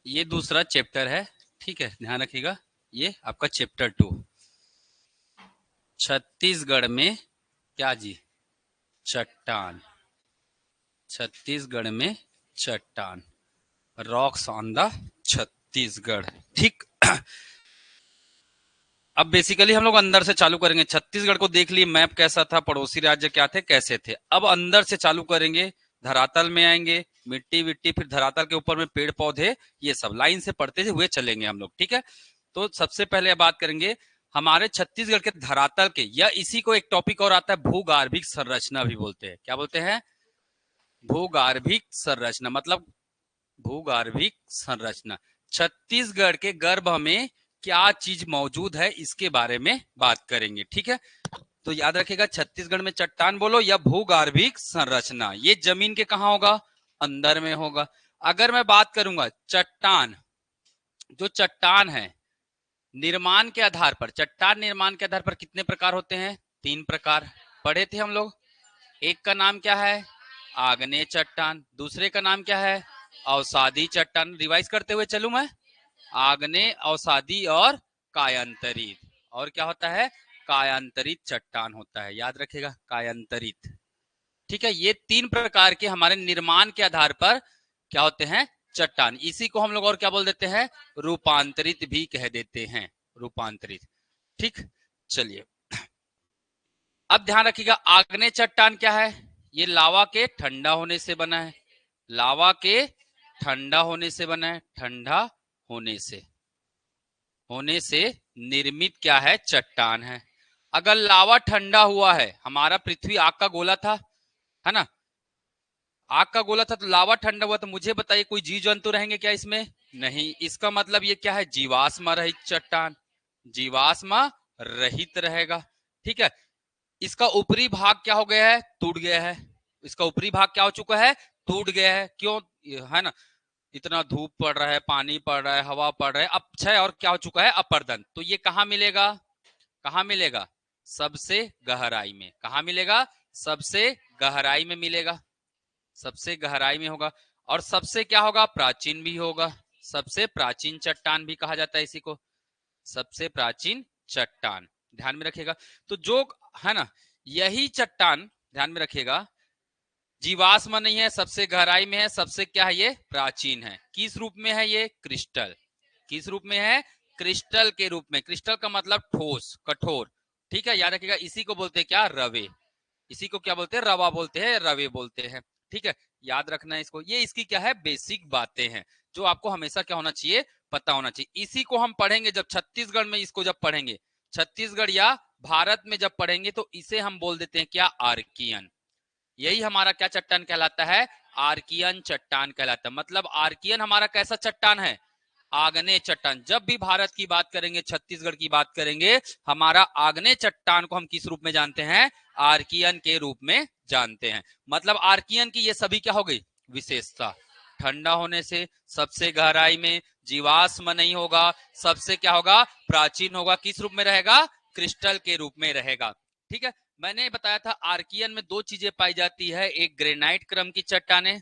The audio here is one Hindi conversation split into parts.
ये दूसरा चैप्टर है, ठीक है, ध्यान रखिएगा। ये आपका चैप्टर 2, छत्तीसगढ़ में क्या जी, चट्टान। छत्तीसगढ़ में चट्टान, रॉक्स ऑन द छत्तीसगढ़, ठीक। अब बेसिकली हम लोग अंदर से चालू करेंगे। छत्तीसगढ़ को देख लिए, मैप कैसा था, पड़ोसी राज्य क्या थे, कैसे थे। अब अंदर से चालू करेंगे, धरातल में आएंगे, मिट्टी विट्टी, फिर धरातल के ऊपर में पेड़ पौधे, ये सब लाइन से पढ़ते हुए चलेंगे हम लोग, ठीक है। तो सबसे पहले बात करेंगे हमारे छत्तीसगढ़ के धरातल के, या इसी को एक टॉपिक और आता है, भूगार्भिक संरचना भी बोलते हैं। क्या बोलते हैं? भूगार्भिक संरचना, मतलब भूगार्भिक संरचना। छत्तीसगढ़ के गर्भ में क्या चीज मौजूद है, इसके बारे में बात करेंगे, ठीक है। तो याद रखिएगा, छत्तीसगढ़ में चट्टान बोलो या भूगार्भिक संरचना, ये जमीन के कहां होगा, अंदर में होगा। अगर मैं बात करूंगा चट्टान, जो चट्टान है निर्माण के आधार पर, चट्टान निर्माण के आधार पर कितने प्रकार होते हैं? 3 प्रकार पढ़े थे हम लोग। एक का नाम क्या है? आग्नेय चट्टान। दूसरे का नाम क्या है? अवसादी चट्टान। रिवाइज करते हुए चलूं मैं, आग्नेय, अवसादी और कायांतरित। और क्या होता है? कायांतरित चट्टान होता है, याद रखिएगा, कायांतरित, ठीक है। ये 3 प्रकार के हमारे निर्माण के आधार पर क्या होते हैं? चट्टान। इसी को हम लोग और क्या बोल देते हैं? रूपांतरित भी कह देते हैं, रूपांतरित, ठीक। चलिए, अब ध्यान रखिएगा, आग्नेय चट्टान क्या है? ये लावा के ठंडा होने से बना है, लावा के ठंडा होने से बना है, ठंडा होने से निर्मित क्या है? चट्टान है। अगर लावा ठंडा हुआ है, हमारा पृथ्वी आग का गोला था, है ना, आग का गोला था, तो लावा ठंडा हुआ, तो मुझे बताइए कोई जीव जंतु रहेंगे क्या इसमें? नहीं। इसका मतलब ये क्या है? जीवाश्म रहित चट्टान, जीवाश्म रहित रहेगा, ठीक है। इसका ऊपरी भाग क्या हो गया है? टूट गया है। इसका ऊपरी भाग क्या हो चुका है? टूट गया है। क्यों? है ना, इतना धूप पड़ रहा है, पानी पड़ रहा है, हवा पड़ रहा है, अपक्षय और क्या हो चुका है? अपर्दन। तो ये कहाँ मिलेगा? कहाँ मिलेगा? सबसे गहराई में। कहाँ मिलेगा? सबसे गहराई में मिलेगा, सबसे गहराई में होगा। और सबसे क्या होगा? प्राचीन भी होगा, सबसे प्राचीन चट्टान भी कहा जाता है इसी को, सबसे प्राचीन चट्टान, ध्यान में रखिएगा। तो जो है ना, यही चट्टान, ध्यान में रखिएगा, जीवाश्म नहीं है, सबसे गहराई में है, सबसे क्या है? ये प्राचीन है। किस रूप में है ये? क्रिस्टल। किस रूप में है? क्रिस्टल के रूप में। क्रिस्टल का मतलब ठोस, कठोर, ठीक है, याद रखिएगा। इसी को बोलते हैं क्या? रवे। इसी को क्या बोलते हैं? रवा बोलते हैं, रवे बोलते हैं, ठीक है, याद रखना है इसको। ये इसकी क्या है? बेसिक बातें हैं जो आपको हमेशा क्या होना चाहिए? पता होना चाहिए। इसी को हम पढ़ेंगे जब छत्तीसगढ़ में, इसको जब पढ़ेंगे छत्तीसगढ़ या भारत में जब पढ़ेंगे, तो इसे हम बोल देते हैं क्या? आर्कियन। यही हमारा क्या चट्टान कहलाता है? आर्कियन चट्टान कहलाता है। मतलब आर्कियन हमारा कैसा चट्टान है? आग्नेय चट्टान। जब भी भारत की बात करेंगे, छत्तीसगढ़ की बात करेंगे, हमारा आग्नेय चट्टान को हम किस रूप में जानते हैं? आर्कियन के रूप में जानते हैं। मतलब आर्कियन की ये सभी क्या हो गई? विशेषता। ठंडा होने से, सबसे गहराई में, जीवाश्म नहीं होगा, सबसे क्या होगा? प्राचीन होगा। किस रूप में रहेगा? क्रिस्टल के रूप में रहेगा, ठीक है। मैंने बताया था आर्कियन में 2 चीजें पाई जाती है, एक ग्रेनाइट क्रम की चट्टानें,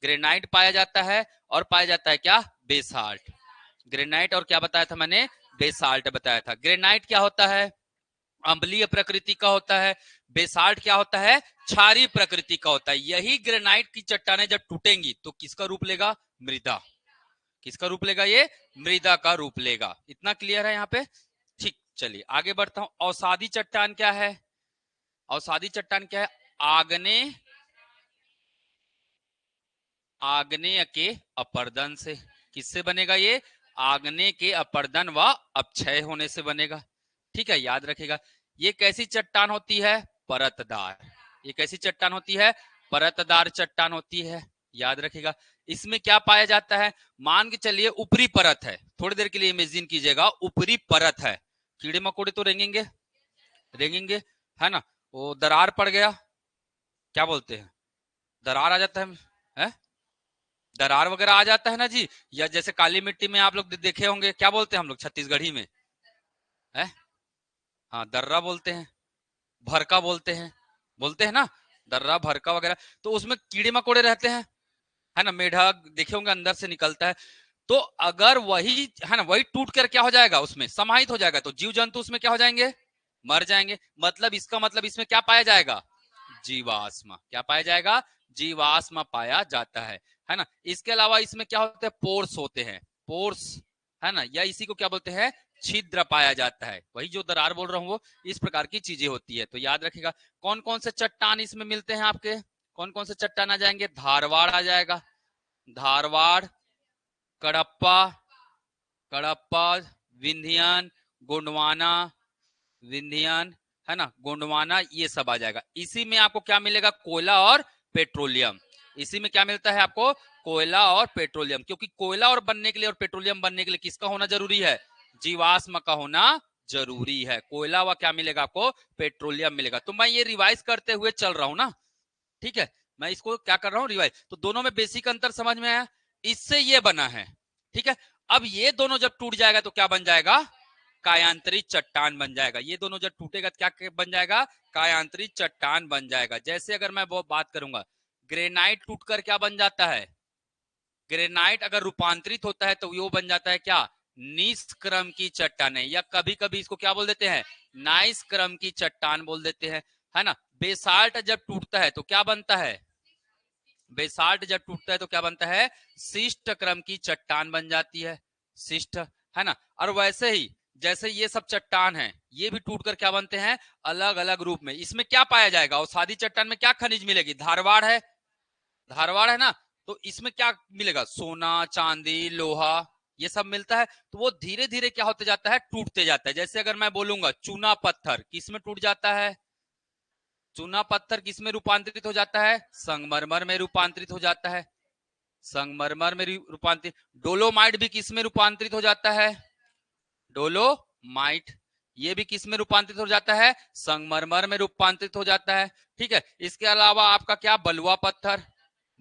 ग्रेनाइट पाया जाता है, और पाया जाता है क्या? बेसाल्ट। ग्रेनाइट और क्या बताया था मैंने? बेसाल्ट बताया था। ग्रेनाइट क्या होता है? अम्लीय प्रकृति का होता है। बेसाल्ट क्या होता है? क्षारीय प्रकृति का होता है। यही ग्रेनाइट की चट्टानें जब टूटेंगी तो किसका रूप लेगा? मृदा। किसका रूप लेगा ये? मृदा का रूप लेगा। इतना क्लियर है यहाँ पे? ठीक, चलिए आगे बढ़ता हूं। अवसादी चट्टान क्या है? अवसादी चट्टान क्या है? आग्नेय, आग्नेय के अपर्दन से। किससे बनेगा ये? आग्नेय के अपर्दन व अपक्षय होने से बनेगा, ठीक है, याद रखेगा। ये कैसी चट्टान होती है? परतदार। ये कैसी चट्टान होती है? परतदार चट्टान होती है, याद रखेगा। इसमें क्या पाया जाता है? मान के चलिए ऊपरी परत है, थोड़ी देर के लिए इमेजिन कीजिएगा, ऊपरी परत है, कीड़े मकोड़े तो रेंगेंगे, रेंगेंगे, है ना। वो दरार पड़ गया, क्या बोलते हैं? दरार आ जाता है? दरार वगैरह आ जाता है ना जी। या जैसे काली मिट्टी में आप लोग देखे होंगे, क्या बोलते हैं हम लोग छत्तीसगढ़ी में? है, हाँ, दर्रा बोलते हैं, भरका बोलते हैं ना, दर्रा भरका वगैरह। तो उसमें कीड़े मकोड़े रहते हैं, है ना। मेढक देखे होंगे अंदर से निकलता है। तो अगर वही है ना, वही टूट कर क्या हो जाएगा, उसमें समाहित हो जाएगा, तो जीव जंतु उसमें क्या हो जाएंगे, मर जाएंगे। मतलब इसका मतलब इसमें क्या पाया जाएगा, जीवाश्म। क्या पाया जाएगा, जीवाश्म पाया जाता है ना। इसके अलावा इसमें क्या होते हैं, पोर्स होते हैं, पोर्स, है ना, या इसी को क्या बोलते हैं, छिद्र पाया जाता है। वही जो दरार बोल रहा हूँ वो इस प्रकार की चीजें होती है। तो याद रखिएगा कौन कौन से चट्टान इसमें मिलते हैं आपके, कौन कौन से चट्टान आ जाएंगे, धारवाड़ आ जाएगा, धारवाड़, कडप्पा, कडप्पा, विंध्यन, गोंडवाना, विंध्यन, है ना, गोंडवाना, ये सब आ जाएगा। इसी में आपको क्या मिलेगा, कोयला और पेट्रोलियम। इसी में क्या मिलता है आपको, कोयला और पेट्रोलियम। क्योंकि कोयला और बनने के लिए और पेट्रोलियम बनने के लिए किसका होना जरूरी है, जीवाश्म का होना जरूरी है। कोयला व क्या मिलेगा आपको, पेट्रोलियम मिलेगा। तो मैं ये रिवाइज करते हुए चल रहा हूं ना, ठीक है, मैं इसको क्या कर रहा हूँ, रिवाइज। तो दोनों में बेसिक अंतर समझ में आया, इससे ये बना है, ठीक है। अब ये दोनों जब टूट जाएगा तो क्या बन जाएगा, कायांतरित चट्टान बन जाएगा। ये दोनों जब टूटेगा तो क्या बन जाएगा, कायांतरित चट्टान बन जाएगा। जैसे अगर मैं वो बात करूंगा, ग्रेनाइट टूटकर क्या बन जाता है, ग्रेनाइट अगर रूपांतरित होता है तो वो बन जाता है क्या, निष्क्रम की चट्टानें, या कभी कभी इसको क्या बोल देते हैं, नाइस क्रम की चट्टान बोल देते हैं, है ना। बेसाल्ट जब टूटता है तो क्या बनता है, बेसाल्ट जब टूटता है तो क्या बनता है, शिष्ट क्रम की चट्टान बन जाती है, शिष्ट, है ना। और वैसे ही जैसे ये सब चट्टान है, ये भी टूटकर क्या बनते हैं, अलग अलग रूप में। इसमें क्या पाया जाएगा, और सादी चट्टान में क्या खनिज मिलेगी, धारवाड़ है, धारवाड़ है ना, तो इसमें क्या मिलेगा, सोना, चांदी, लोहा, ये सब मिलता है। तो वो धीरे धीरे क्या होते जाता है, टूटते जाता है। जैसे अगर मैं बोलूंगा चूना पत्थर किस में टूट जाता है, चूना पत्थर किस में रूपांतरित हो जाता है, संगमरमर में रूपांतरित हो जाता है, संगमरमर में रूपांतरित। डोलोमाइट भी किस में रूपांतरित हो जाता है, डोलोमाइट, ये भी किस में रूपांतरित हो जाता है, संगमरमर में रूपांतरित हो जाता है, ठीक है। इसके अलावा आपका क्या, बलुआ पत्थर,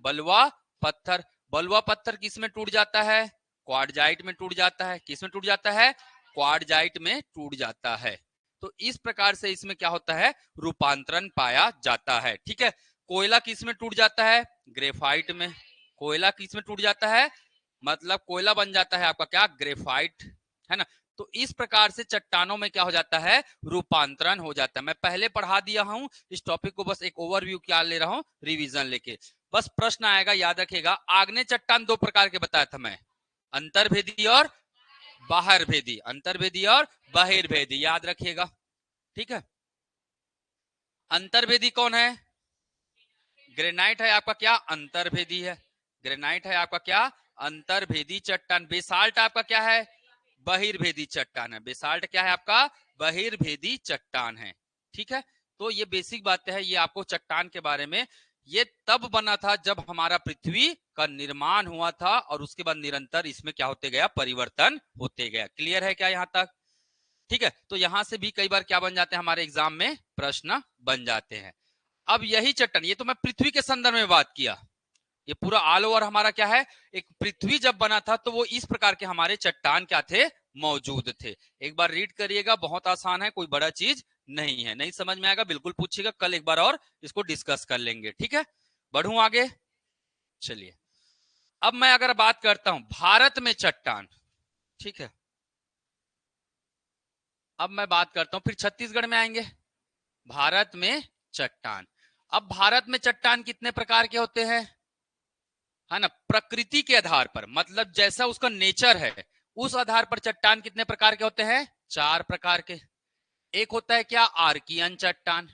बलुआ पत्थर, बलुआ पत्थर किस में टूट जाता है, क्वार्टजाइट में टूट जाता है, किस में टूट जाता है, क्वार्टजाइट में टूट जाता है। तो इस प्रकार से इसमें क्या होता है, रूपांतरण पाया जाता है, ठीक है। कोयला किस में टूट जाता है, ग्रेफाइट में, कोयला किस में टूट जाता है, मतलब कोयला बन जाता है आपका क्या, ग्रेफाइट, है ना। तो इस प्रकार से चट्टानों में क्या हो जाता है, रूपांतरण हो जाता है। मैं पहले पढ़ा दिया हूं इस टॉपिक को, बस एक ओवरव्यू क्या ले रहा हूं, रिवीजन लेके। बस प्रश्न आएगा, याद रखिएगा। आग्नेय चट्टान दो प्रकार के बताया था मैं, अंतर्भेदी और बाहर भेदी, अंतर्भेदी और बहिर्भेदी, याद रखिएगा, ठीक है। अंतर्भेदी कौन है, ग्रेनाइट है आपका क्या, अंतर्भेदी है, ग्रेनाइट है आपका क्या, अंतर्भेदी चट्टान। बेसाल्ट आपका क्या है, बहिर्भेदी चट्टान है, बेसाल्ट क्या है आपका, बहिर्भेदी चट्टान है, ठीक है। तो ये बेसिक बातें है, ये आपको चट्टान के बारे में। ये तब बना था जब हमारा पृथ्वी का निर्माण हुआ था, और उसके बाद निरंतर इसमें क्या होते गया, परिवर्तन होते गया। क्लियर है क्या यहाँ तक, ठीक है। तो यहां से भी कई बार क्या बन जाते हैं, हमारे एग्जाम में प्रश्न बन जाते हैं। अब यही चट्टान, ये तो मैं पृथ्वी के संदर्भ में बात किया, ये पूरा ऑल ओवर हमारा क्या है, एक पृथ्वी जब बना था तो वो इस प्रकार के हमारे चट्टान क्या थे, मौजूद थे। एक बार रीड करिएगा, बहुत आसान है, कोई बड़ा चीज नहीं है। नहीं समझ में आएगा बिल्कुल पूछिएगा, कल एक बार और इसको डिस्कस कर लेंगे, ठीक है। बढ़ूं आगे, चलिए। अब मैं अगर बात करता हूं भारत में चट्टान, ठीक है, अब मैं बात करता हूं, फिर छत्तीसगढ़ में आएंगे। भारत में चट्टान, अब भारत में चट्टान कितने प्रकार के होते हैं, है ना, प्रकृति के आधार पर, मतलब जैसा उसका नेचर है उस आधार पर चट्टान कितने प्रकार के होते हैं, चार प्रकार के। एक होता है क्या, आर्कियन चट्टान,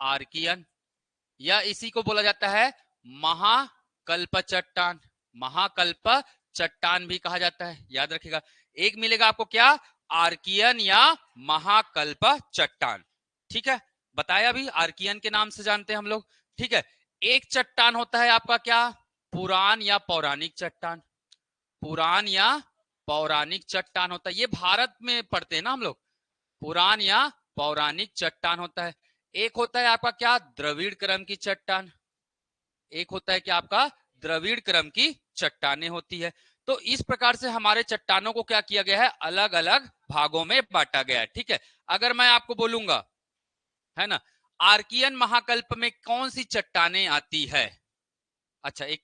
आर्कियन, या इसी को बोला जाता है महाकल्प चट्टान, महाकल्प चट्टान भी कहा जाता है, याद रखिएगा। एक मिलेगा आपको क्या, आर्कियन या महाकल्प चट्टान, ठीक है, बताया भी, आर्कियन के नाम से जानते हैं हम लोग, ठीक है। एक चट्टान होता है आपका क्या, पुरान या पौराणिक चट्टान, पुरान या पौराणिक चट्टान होता है, ये भारत में पढ़ते हैं ना हम लोग, पुरान या पौराणिक चट्टान होता है। एक होता है आपका क्या, द्रविड़ क्रम की चट्टान, एक होता है क्या आपका, द्रविड़ क्रम की चट्टानें होती है। तो इस प्रकार से हमारे चट्टानों को क्या किया गया है, अलग अलग भागों में बांटा गया है, ठीक है। अगर मैं आपको बोलूंगा, है ना, आर्कियन महाकल्प में कौन सी चट्टानें आती है, अच्छा एक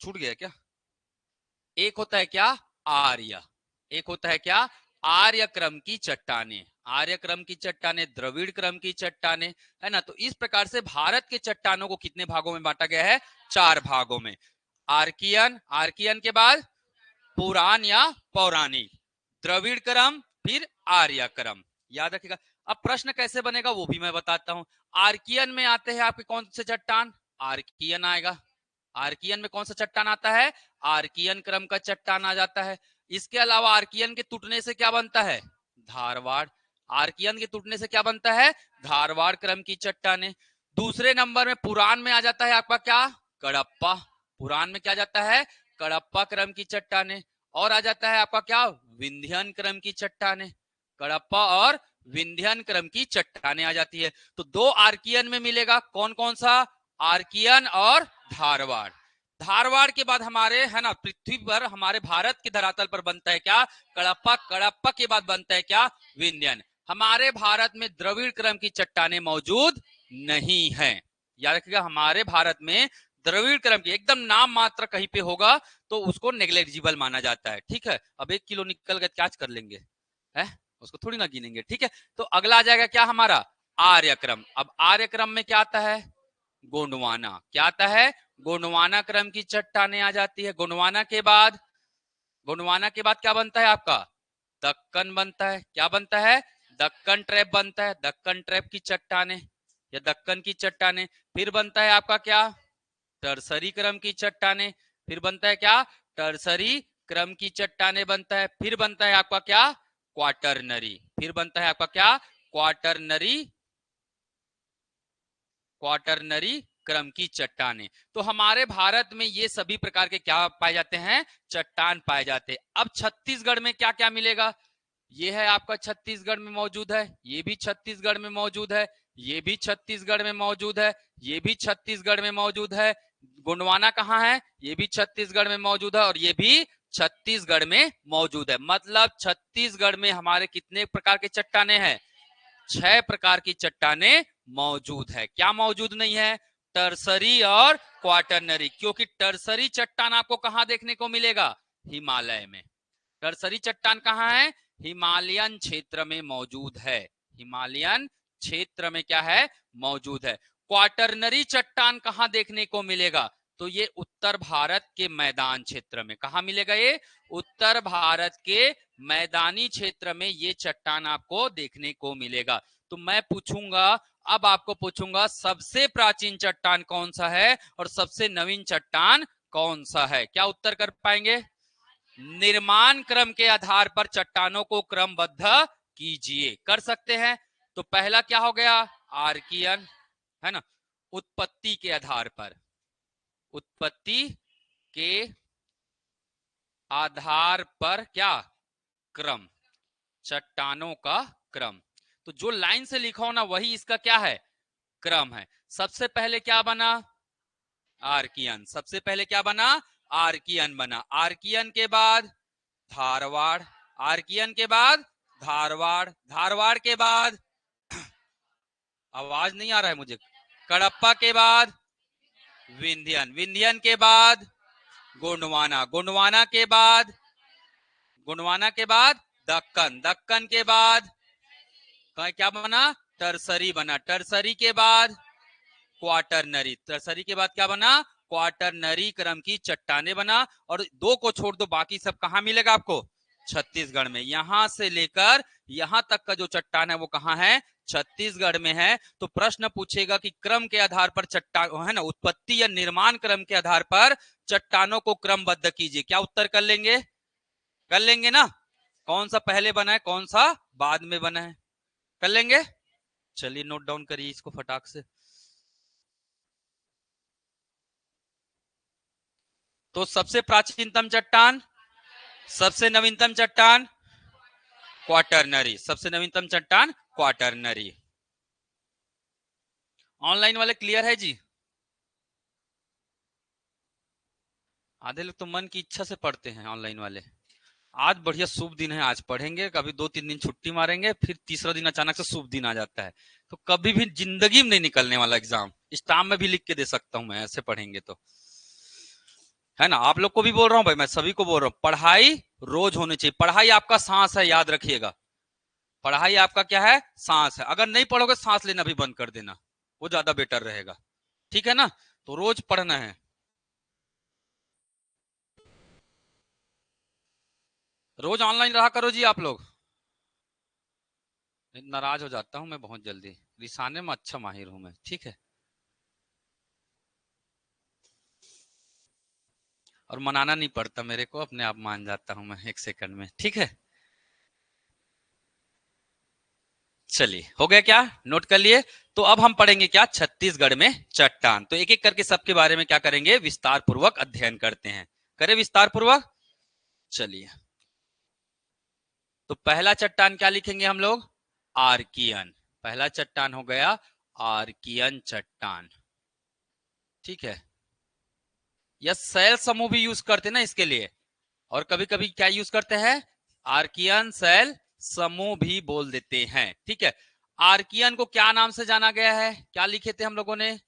छूट गया क्या, एक होता है क्या, आर्य। एक होता है क्या, आर्य क्रम की चट्टाने, आर्य क्रम की चट्टाने, द्रविड़ क्रम की चट्टाने, है ना। तो इस प्रकार से भारत के चट्टानों को कितने भागों में बांटा गया है, 4 भागों में। आर्कियन, आर्कियन के बाद पुरान या पौराणिक, द्रविड़ क्रम, फिर आर्य क्रम, याद रखिएगा। अब प्रश्न कैसे बनेगा वो भी मैं बताता हूं। आर्कियन में आते हैं आपके कौन से चट्टान, आर्कियन आएगा। आर्कियन में कौन सा चट्टान आता है, आर्कियन क्रम का चट्टान आ जाता है। इसके अलावा आर्कियन के टूटने से क्या बनता है, धारवाड़। आर्कियन के टूटने से क्या बनता है, धारवाड़ क्रम की चट्टाने। दूसरे नंबर में पुरान में आ जाता है आपका क्या, कडप्पा। पुरान में क्या जाता है, कडप्पा क्रम की चट्टाने। और आ जाता है आपका क्या, विंध्यन क्रम की चट्टाने। कडप्पा और विंध्यन क्रम की चट्टाने आ जाती है। तो 2 आर्कियन में मिलेगा, कौन कौन सा, आर्कियन और धारवाड़। धारवाड़ के बाद हमारे, है ना, पृथ्वी पर हमारे भारत के धरातल पर बनता है क्या, कडप्पा। कडप्पा के बाद बनता है क्या, विंध्यन। हमारे भारत में द्रविड़ क्रम की चट्टाने मौजूद नहीं है, याद रखिएगा। हमारे भारत में द्रविड़ क्रम की एकदम नाम मात्र कहीं पे होगा तो उसको नेग्लेजिबल माना जाता है, ठीक है। अब 1 किलो निकल गया, क्या कर लेंगे, है, उसको थोड़ी ना गिनेंगे, ठीक है। तो अगला आ जाएगा क्या हमारा, आर्य क्रम। अब आर्य क्रम में क्या आता है, गोंडवाना। क्या आता है, गोंडवाना क्रम की चट्टाने आ जाती है। गोंडवाना के बाद, गोंडवाना के बाद क्या बनता है आपका, दक्कन बनता है। क्या बनता है, दक्कन ट्रैप बनता है। दक्कन ट्रैप की चट्टाने या दक्कन की चट्टाने। फिर बनता है आपका क्या, टर्सरी क्रम की चट्टाने। फिर बनता है क्या, टर्सरी क्रम की चट्टाने बनता है। फिर बनता है आपका क्या, क्वाटरनरी। फिर बनता है आपका क्या, क्वाटरनरी, क्वाटरनरी क्रम की चट्टाने। तो हमारे भारत में ये सभी प्रकार के क्या पाए जाते हैं, चट्टान पाए जाते हैं। अब छत्तीसगढ़ में क्या क्या मिलेगा, ये है आपका छत्तीसगढ़ में मौजूद है, ये भी छत्तीसगढ़ में मौजूद है, ये भी छत्तीसगढ़ में मौजूद है, ये भी छत्तीसगढ़ में मौजूद है। गोंडवाना कहाँ है, ये भी छत्तीसगढ़ में मौजूद है, और ये भी छत्तीसगढ़ में मौजूद है। मतलब छत्तीसगढ़ में हमारे कितने प्रकार के चट्टाने हैं, 6 प्रकार की चट्टाने मौजूद है। क्या मौजूद नहीं है, टर्सरी और क्वाटरनरी। क्योंकि टर्सरी चट्टान आपको कहां देखने को मिलेगा, हिमालय में। टर्सरी चट्टान कहाँ है, हिमालयन क्षेत्र में मौजूद है। हिमालयन क्षेत्र में क्या है, मौजूद है। क्वाटरनरी चट्टान कहां देखने को मिलेगा, तो ये उत्तर भारत के मैदान क्षेत्र में। कहां मिलेगा ये, उत्तर भारत के मैदानी क्षेत्र में ये चट्टान आपको देखने को मिलेगा। तो मैं पूछूंगा, अब आपको पूछूंगा, सबसे प्राचीन चट्टान कौन सा है और सबसे नवीन चट्टान कौन सा है। क्या उत्तर कर पाएंगे, निर्माण क्रम के आधार पर चट्टानों को क्रमबद्ध कीजिए, कर सकते हैं। तो पहला क्या हो गया, आर्कियन, है ना। उत्पत्ति के आधार पर, उत्पत्ति के आधार पर क्या, क्रम, चट्टानों का क्रम। तो जो लाइन से लिखा हो ना वही इसका क्या है, क्रम है। सबसे पहले क्या बना, आर्कियन। सबसे पहले क्या बना, आर्कियन बना। आर्कियन के बाद धारवाड़, आर्कियन के बाद धारवाड़, धारवाड़ के बाद आवाज नहीं आ रहा है मुझे, कडप्पा के बाद विंध्यन, विंध्यन के बाद गोंडवाना, गोंडवाना के बाद, गोंडवाना के बाद दक्कन, दक्कन के बाद क्या बना, टर्सरी बना। टर्सरी के बाद क्वाटरनरी, टर्सरी के बाद क्या बना, क्वाटरनरी क्रम की चट्टाने बना। और 2 को छोड़ दो, बाकी सब कहां मिलेगा आपको, छत्तीसगढ़ में। यहां से लेकर यहां तक का जो चट्टान है वो कहां है, छत्तीसगढ़ में है। तो प्रश्न पूछेगा कि क्रम के आधार पर चट्टान, है ना, उत्पत्ति या निर्माण क्रम के आधार पर चट्टानों को क्रमबद्ध कीजिए। क्या उत्तर कर लेंगे, कर लेंगे ना, कौन सा पहले बना है कौन सा बाद में बना है, कर लेंगे। चलिए नोट डाउन करिए इसको फटाक से। तो सबसे प्राचीनतम चट्टान, सबसे नवीनतम चट्टान क्वाटरनरी, सबसे नवीनतम चट्टान क्वाटरनरी। ऑनलाइन वाले क्लियर है जी, आधे लोग तो मन की इच्छा से पढ़ते हैं ऑनलाइन वाले। आज बढ़िया शुभ दिन है, आज पढ़ेंगे, कभी 2-3 दिन छुट्टी मारेंगे, फिर तीसरा दिन अचानक से शुभ दिन आ जाता है। तो कभी भी जिंदगी में नहीं निकलने वाला एग्जाम, स्टाम्प में भी लिख के दे सकता हूं मैं, ऐसे पढ़ेंगे तो, है ना। आप लोग को भी बोल रहा हूं भाई, मैं सभी को बोल रहा हूं, पढ़ाई रोज होनी चाहिए। पढ़ाई आपका सांस है, याद रखिएगा। पढ़ाई आपका क्या है? सांस है। अगर नहीं पढ़ोगे सांस लेना भी बंद कर देना, वो ज्यादा बेटर रहेगा। ठीक है ना? तो रोज पढ़ना है। रोज ऑनलाइन रहा करो जी आप लोग। नाराज हो जाता हूं मैं बहुत जल्दी, रिसाने में अच्छा माहिर हूं मैं। ठीक है, और मनाना नहीं पड़ता मेरे को, अपने आप मान जाता हूं मैं 1 सेकंड में। ठीक है, चलिए, हो गया क्या? नोट कर लिए? तो अब हम पढ़ेंगे क्या? छत्तीसगढ़ में चट्टान। तो एक एक करके सबके बारे में क्या करेंगे? विस्तार पूर्वक अध्ययन करते हैं। करें विस्तार पूर्वक। चलिए, तो पहला चट्टान क्या लिखेंगे हम लोग? आर्कियन। पहला चट्टान हो गया आर्कियन चट्टान। ठीक है, यह सेल समूह भी यूज करते हैं ना इसके लिए, और कभी कभी क्या यूज करते हैं? आर्कियन सेल समूह भी बोल देते हैं। ठीक है, आर्कियन को क्या नाम से जाना गया है? क्या लिखे थे हम लोगों ने?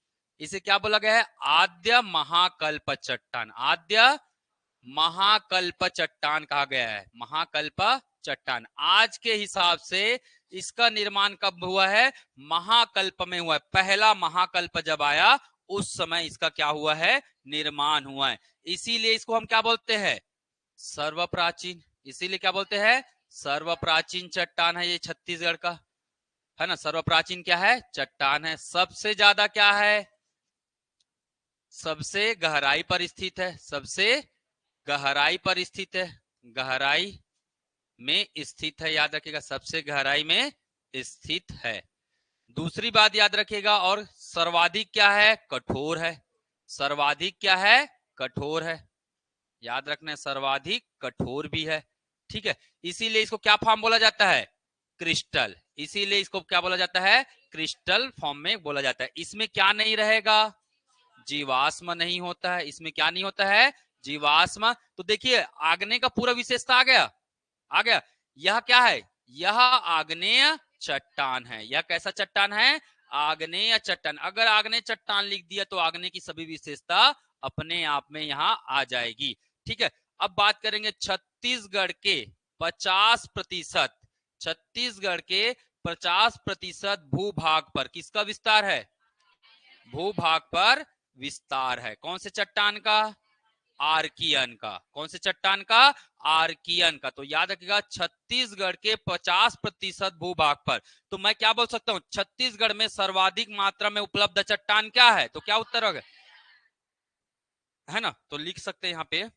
इसे क्या बोला गया है? आद्य महाकल्प चट्टान। आद्य महाकल्प चट्टान कहा गया है। महाकल्प चट्टान। आज के हिसाब से इसका निर्माण कब हुआ है? महाकल्प में हुआ है। पहला महाकल्प जब आया उस समय इसका क्या हुआ है? निर्माण हुआ है। इसीलिए इसको हम क्या बोलते हैं? सर्वप्राचीन। इसीलिए क्या बोलते हैं? सर्वप्राचीन चट्टान है ये छत्तीसगढ़ का, है ना? सर्वप्राचीन क्या है? चट्टान है। सबसे ज्यादा क्या है? सबसे गहराई पर स्थित है। सबसे गहराई पर स्थित है। गहराई में स्थित है, याद रखिएगा, सबसे गहराई में स्थित है। दूसरी बात याद रखिएगा, और सर्वाधिक क्या है? कठोर है। सर्वाधिक क्या है? कठोर है। याद रखना है, सर्वाधिक कठोर भी है। ठीक है, इसीलिए इसको क्या फॉर्म बोला जाता है? क्रिस्टल। इसीलिए इसको क्या बोला जाता है? क्रिस्टल फॉर्म में बोला जाता है। इसमें क्या नहीं रहेगा? जीवाश्म नहीं होता है। इसमें क्या नहीं होता है? जीवाश्म। तो देखिए, आग्नेय का पूरा विशेषता आ गया। आ गया। यह क्या है? यह आग्नेय चट्टान है। यह कैसा चट्टान है? आग्नेय चट्टान। अगर आग्नेय चट्टान लिख दिया तो आग्नेय की सभी विशेषता अपने आप में यहां आ जाएगी। ठीक है, अब बात करेंगे छत्तीसगढ़ के 50%, छत्तीसगढ़ के 50% भूभाग पर किसका विस्तार है? भूभाग पर विस्तार है। कौन से चट्टान का? आर्कियन का। कौन से चट्टान का? आर्कियन का। तो याद रखिएगा, छत्तीसगढ़ के 50% भूभाग पर। तो मैं क्या बोल सकता हूं? छत्तीसगढ़ में सर्वाधिक मात्रा में उपलब्ध चट्टान क्या है? तो क्या उत्तर होगा? है ना? तो लिख सकते हैं यहां पे,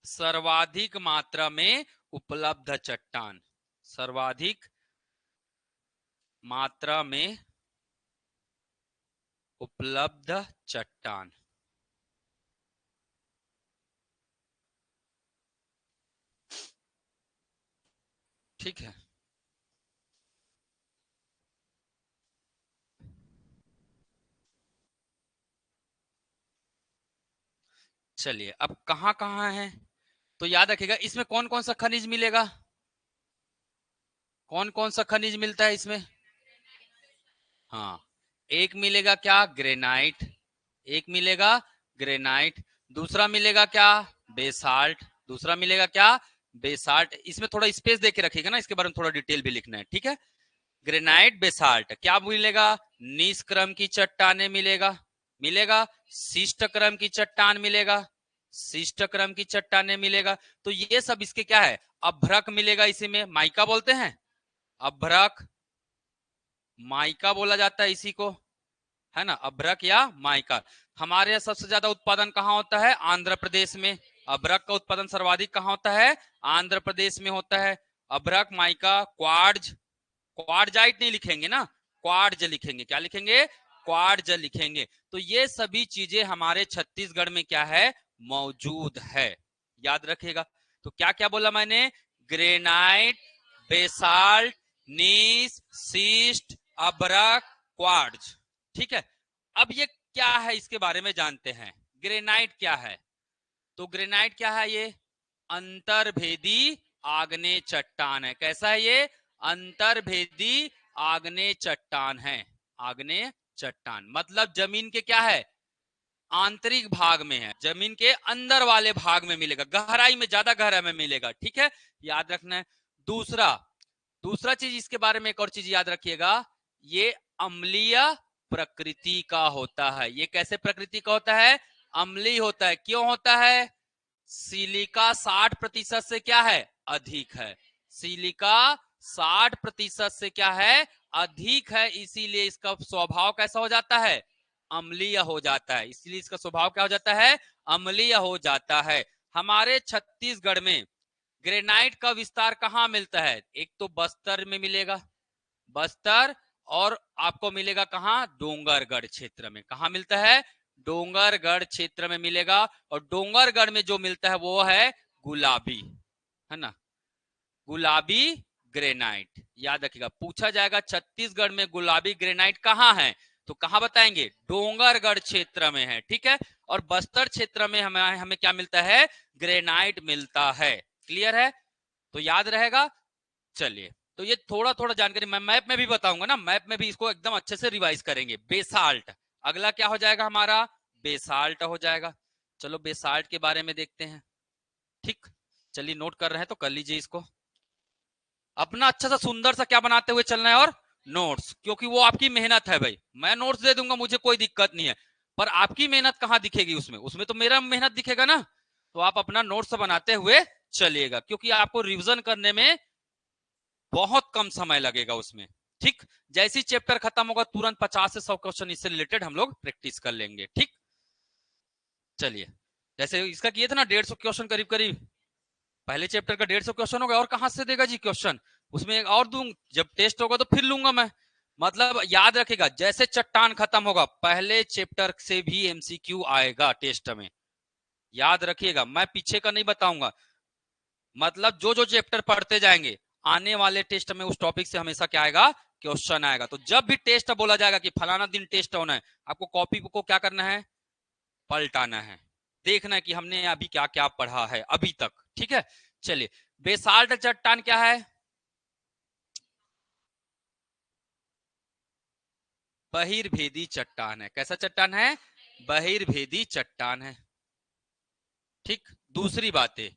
सर्वाधिक मात्रा में उपलब्ध चट्टान। सर्वाधिक मात्रा में उपलब्ध चट्टान। ठीक है, चलिए, अब कहां कहां है? तो याद रखिएगा, इसमें कौन कौन सा खनिज मिलेगा? कौन कौन सा खनिज मिलता है इसमें? हाँ, एक मिलेगा क्या? ग्रेनाइट। एक मिलेगा ग्रेनाइट। दूसरा मिलेगा क्या? बेसाल्ट। दूसरा मिलेगा क्या? बेसाल्ट। इसमें थोड़ा स्पेस देके रखिएगा ना, इसके बारे में थोड़ा डिटेल भी लिखना है। ठीक है, ग्रेनाइट, बेसाल्ट। क्या मिलेगा? निष्क्रम की चट्टाने मिलेगा। मिलेगा। शिष्ट क्रम की चट्टान मिलेगा। शिष्ट क्रम की चट्टाने मिलेगा। तो ये सब इसके क्या है? अभ्रक मिलेगा। इसी में माइका बोलते हैं। अभ्रक, माइका बोला जाता है इसी को, है ना? अभ्रक या माइका। हमारे यहाँ सबसे ज्यादा उत्पादन कहाँ होता है? आंध्र प्रदेश में। अभ्रक का उत्पादन सर्वाधिक कहाँ होता है? आंध्र प्रदेश में होता है। अभ्रक, माइका, क्वार्ज। क्वार्जाइट नहीं लिखेंगे ना, क्वार्ज लिखेंगे। क्या लिखेंगे? क्वार्ज लिखेंगे। तो ये सभी चीजें हमारे छत्तीसगढ़ में क्या है? मौजूद है। याद रखिएगा। तो क्या क्या बोला मैंने? ग्रेनाइट, बेसाल्ट, नीस, सीस्ट, अभ्रक, क्वार्ज। ठीक है, अब ये क्या है इसके बारे में जानते हैं। ग्रेनाइट क्या है? तो ग्रेनाइट क्या है? ये अंतर्भेदी आग्नेय चट्टान है। कैसा है ये? अंतर्भेदी आग्नेय चट्टान है। आग्नेय चट्टान मतलब जमीन के क्या है? आंतरिक भाग में है, जमीन के अंदर वाले भाग में मिलेगा, गहराई में, ज्यादा गहराई में मिलेगा। ठीक है, याद रखना है। दूसरा दूसरा चीज इसके बारे में एक और चीज याद रखिएगा, ये अम्लीय प्रकृति का होता है। ये कैसे प्रकृति का होता है? अम्लीय होता है। क्यों होता है? सिलिका 60% से क्या है? अधिक है। सिलिका 60% से क्या है? अधिक है, इसीलिए इसका स्वभाव कैसा हो जाता है? अम्लीय हो जाता है। इसलिए इसका स्वभाव क्या हो जाता है? अम्लीय हो जाता है। हमारे छत्तीसगढ़ में ग्रेनाइट का विस्तार कहाँ मिलता है? एक तो बस्तर में मिलेगा, बस्तर, और आपको मिलेगा कहाँ? डोंगरगढ़ क्षेत्र में। कहाँ मिलता है? डोंगरगढ़ क्षेत्र में मिलेगा। और डोंगरगढ़ में जो मिलता है वो है गुलाबी, है ना, गुलाबी ग्रेनाइट। याद रखिएगा, पूछा जाएगा छत्तीसगढ़ में गुलाबी ग्रेनाइट कहाँ है, तो कहाँ बताएंगे? डोंगरगढ़ क्षेत्र में है। ठीक है, और बस्तर क्षेत्र में हमें क्या मिलता है? ग्रेनाइट मिलता है। क्लियर है? तो याद रहेगा। चलिए, तो ये थोड़ा थोड़ा जानकारी मैं मैप में भी बताऊंगा ना, मैप में भी इसको एकदम अच्छे से रिवाइज करेंगे। बेसाल्ट, अगला क्या हो जाएगा हमारा? बेसाल्ट हो जाएगा। चलो बेसाल्ट के बारे में देखते हैं। ठीक, चलिए, नोट कर रहे हैं तो कर लीजिए इसको। अपना अच्छा सा सुंदर सा क्या बनाते हुए चलना है, और नोट्स, क्योंकि वो आपकी मेहनत है भाई। मैं नोट्स दे दूंगा, मुझे कोई दिक्कत नहीं है, पर आपकी मेहनत कहाँ दिखेगी उसमें? उसमें तो मेरा मेहनत दिखेगा ना। तो आप अपना नोट्स बनाते हुए चलिएगा, क्योंकि आपको रिवीजन करने में बहुत कम समय लगेगा उसमें। ठीक, जैसे ही चैप्टर खत्म होगा तुरंत 50 से 100 क्वेश्चन इससे रिलेटेड हम लोग प्रैक्टिस कर लेंगे। ठीक, चलिए, जैसे इसका किए थे ना 150 क्वेश्चन करीब करीब, पहले चैप्टर का 150 क्वेश्चन हो गया, और कहां से देगा जी क्वेश्चन? उसमें एक और दूं, जब टेस्ट होगा तो फिर लूंगा मैं। मतलब याद रखेगा, जैसे चट्टान खत्म होगा पहले चैप्टर से भी एमसीक्यू आएगा टेस्ट में। याद रखिएगा, मैं पीछे का नहीं बताऊंगा। मतलब जो जो चैप्टर पढ़ते जाएंगे, आने वाले टेस्ट में उस टॉपिक से हमेशा क्या आएगा? क्वेश्चन आएगा। तो जब भी टेस्ट बोला जाएगा कि फलाना दिन टेस्ट होना है, आपको कॉपी को क्या करना है? पलटाना है, देखना है कि हमने अभी क्या क्या पढ़ा है अभी तक। ठीक है, चलिए, बेसाल्ट चट्टान क्या है? बहिर्भेदी चट्टान है। कैसा चट्टान है? बहिर्भेदी चट्टान है। ठीक, दूसरी बात है,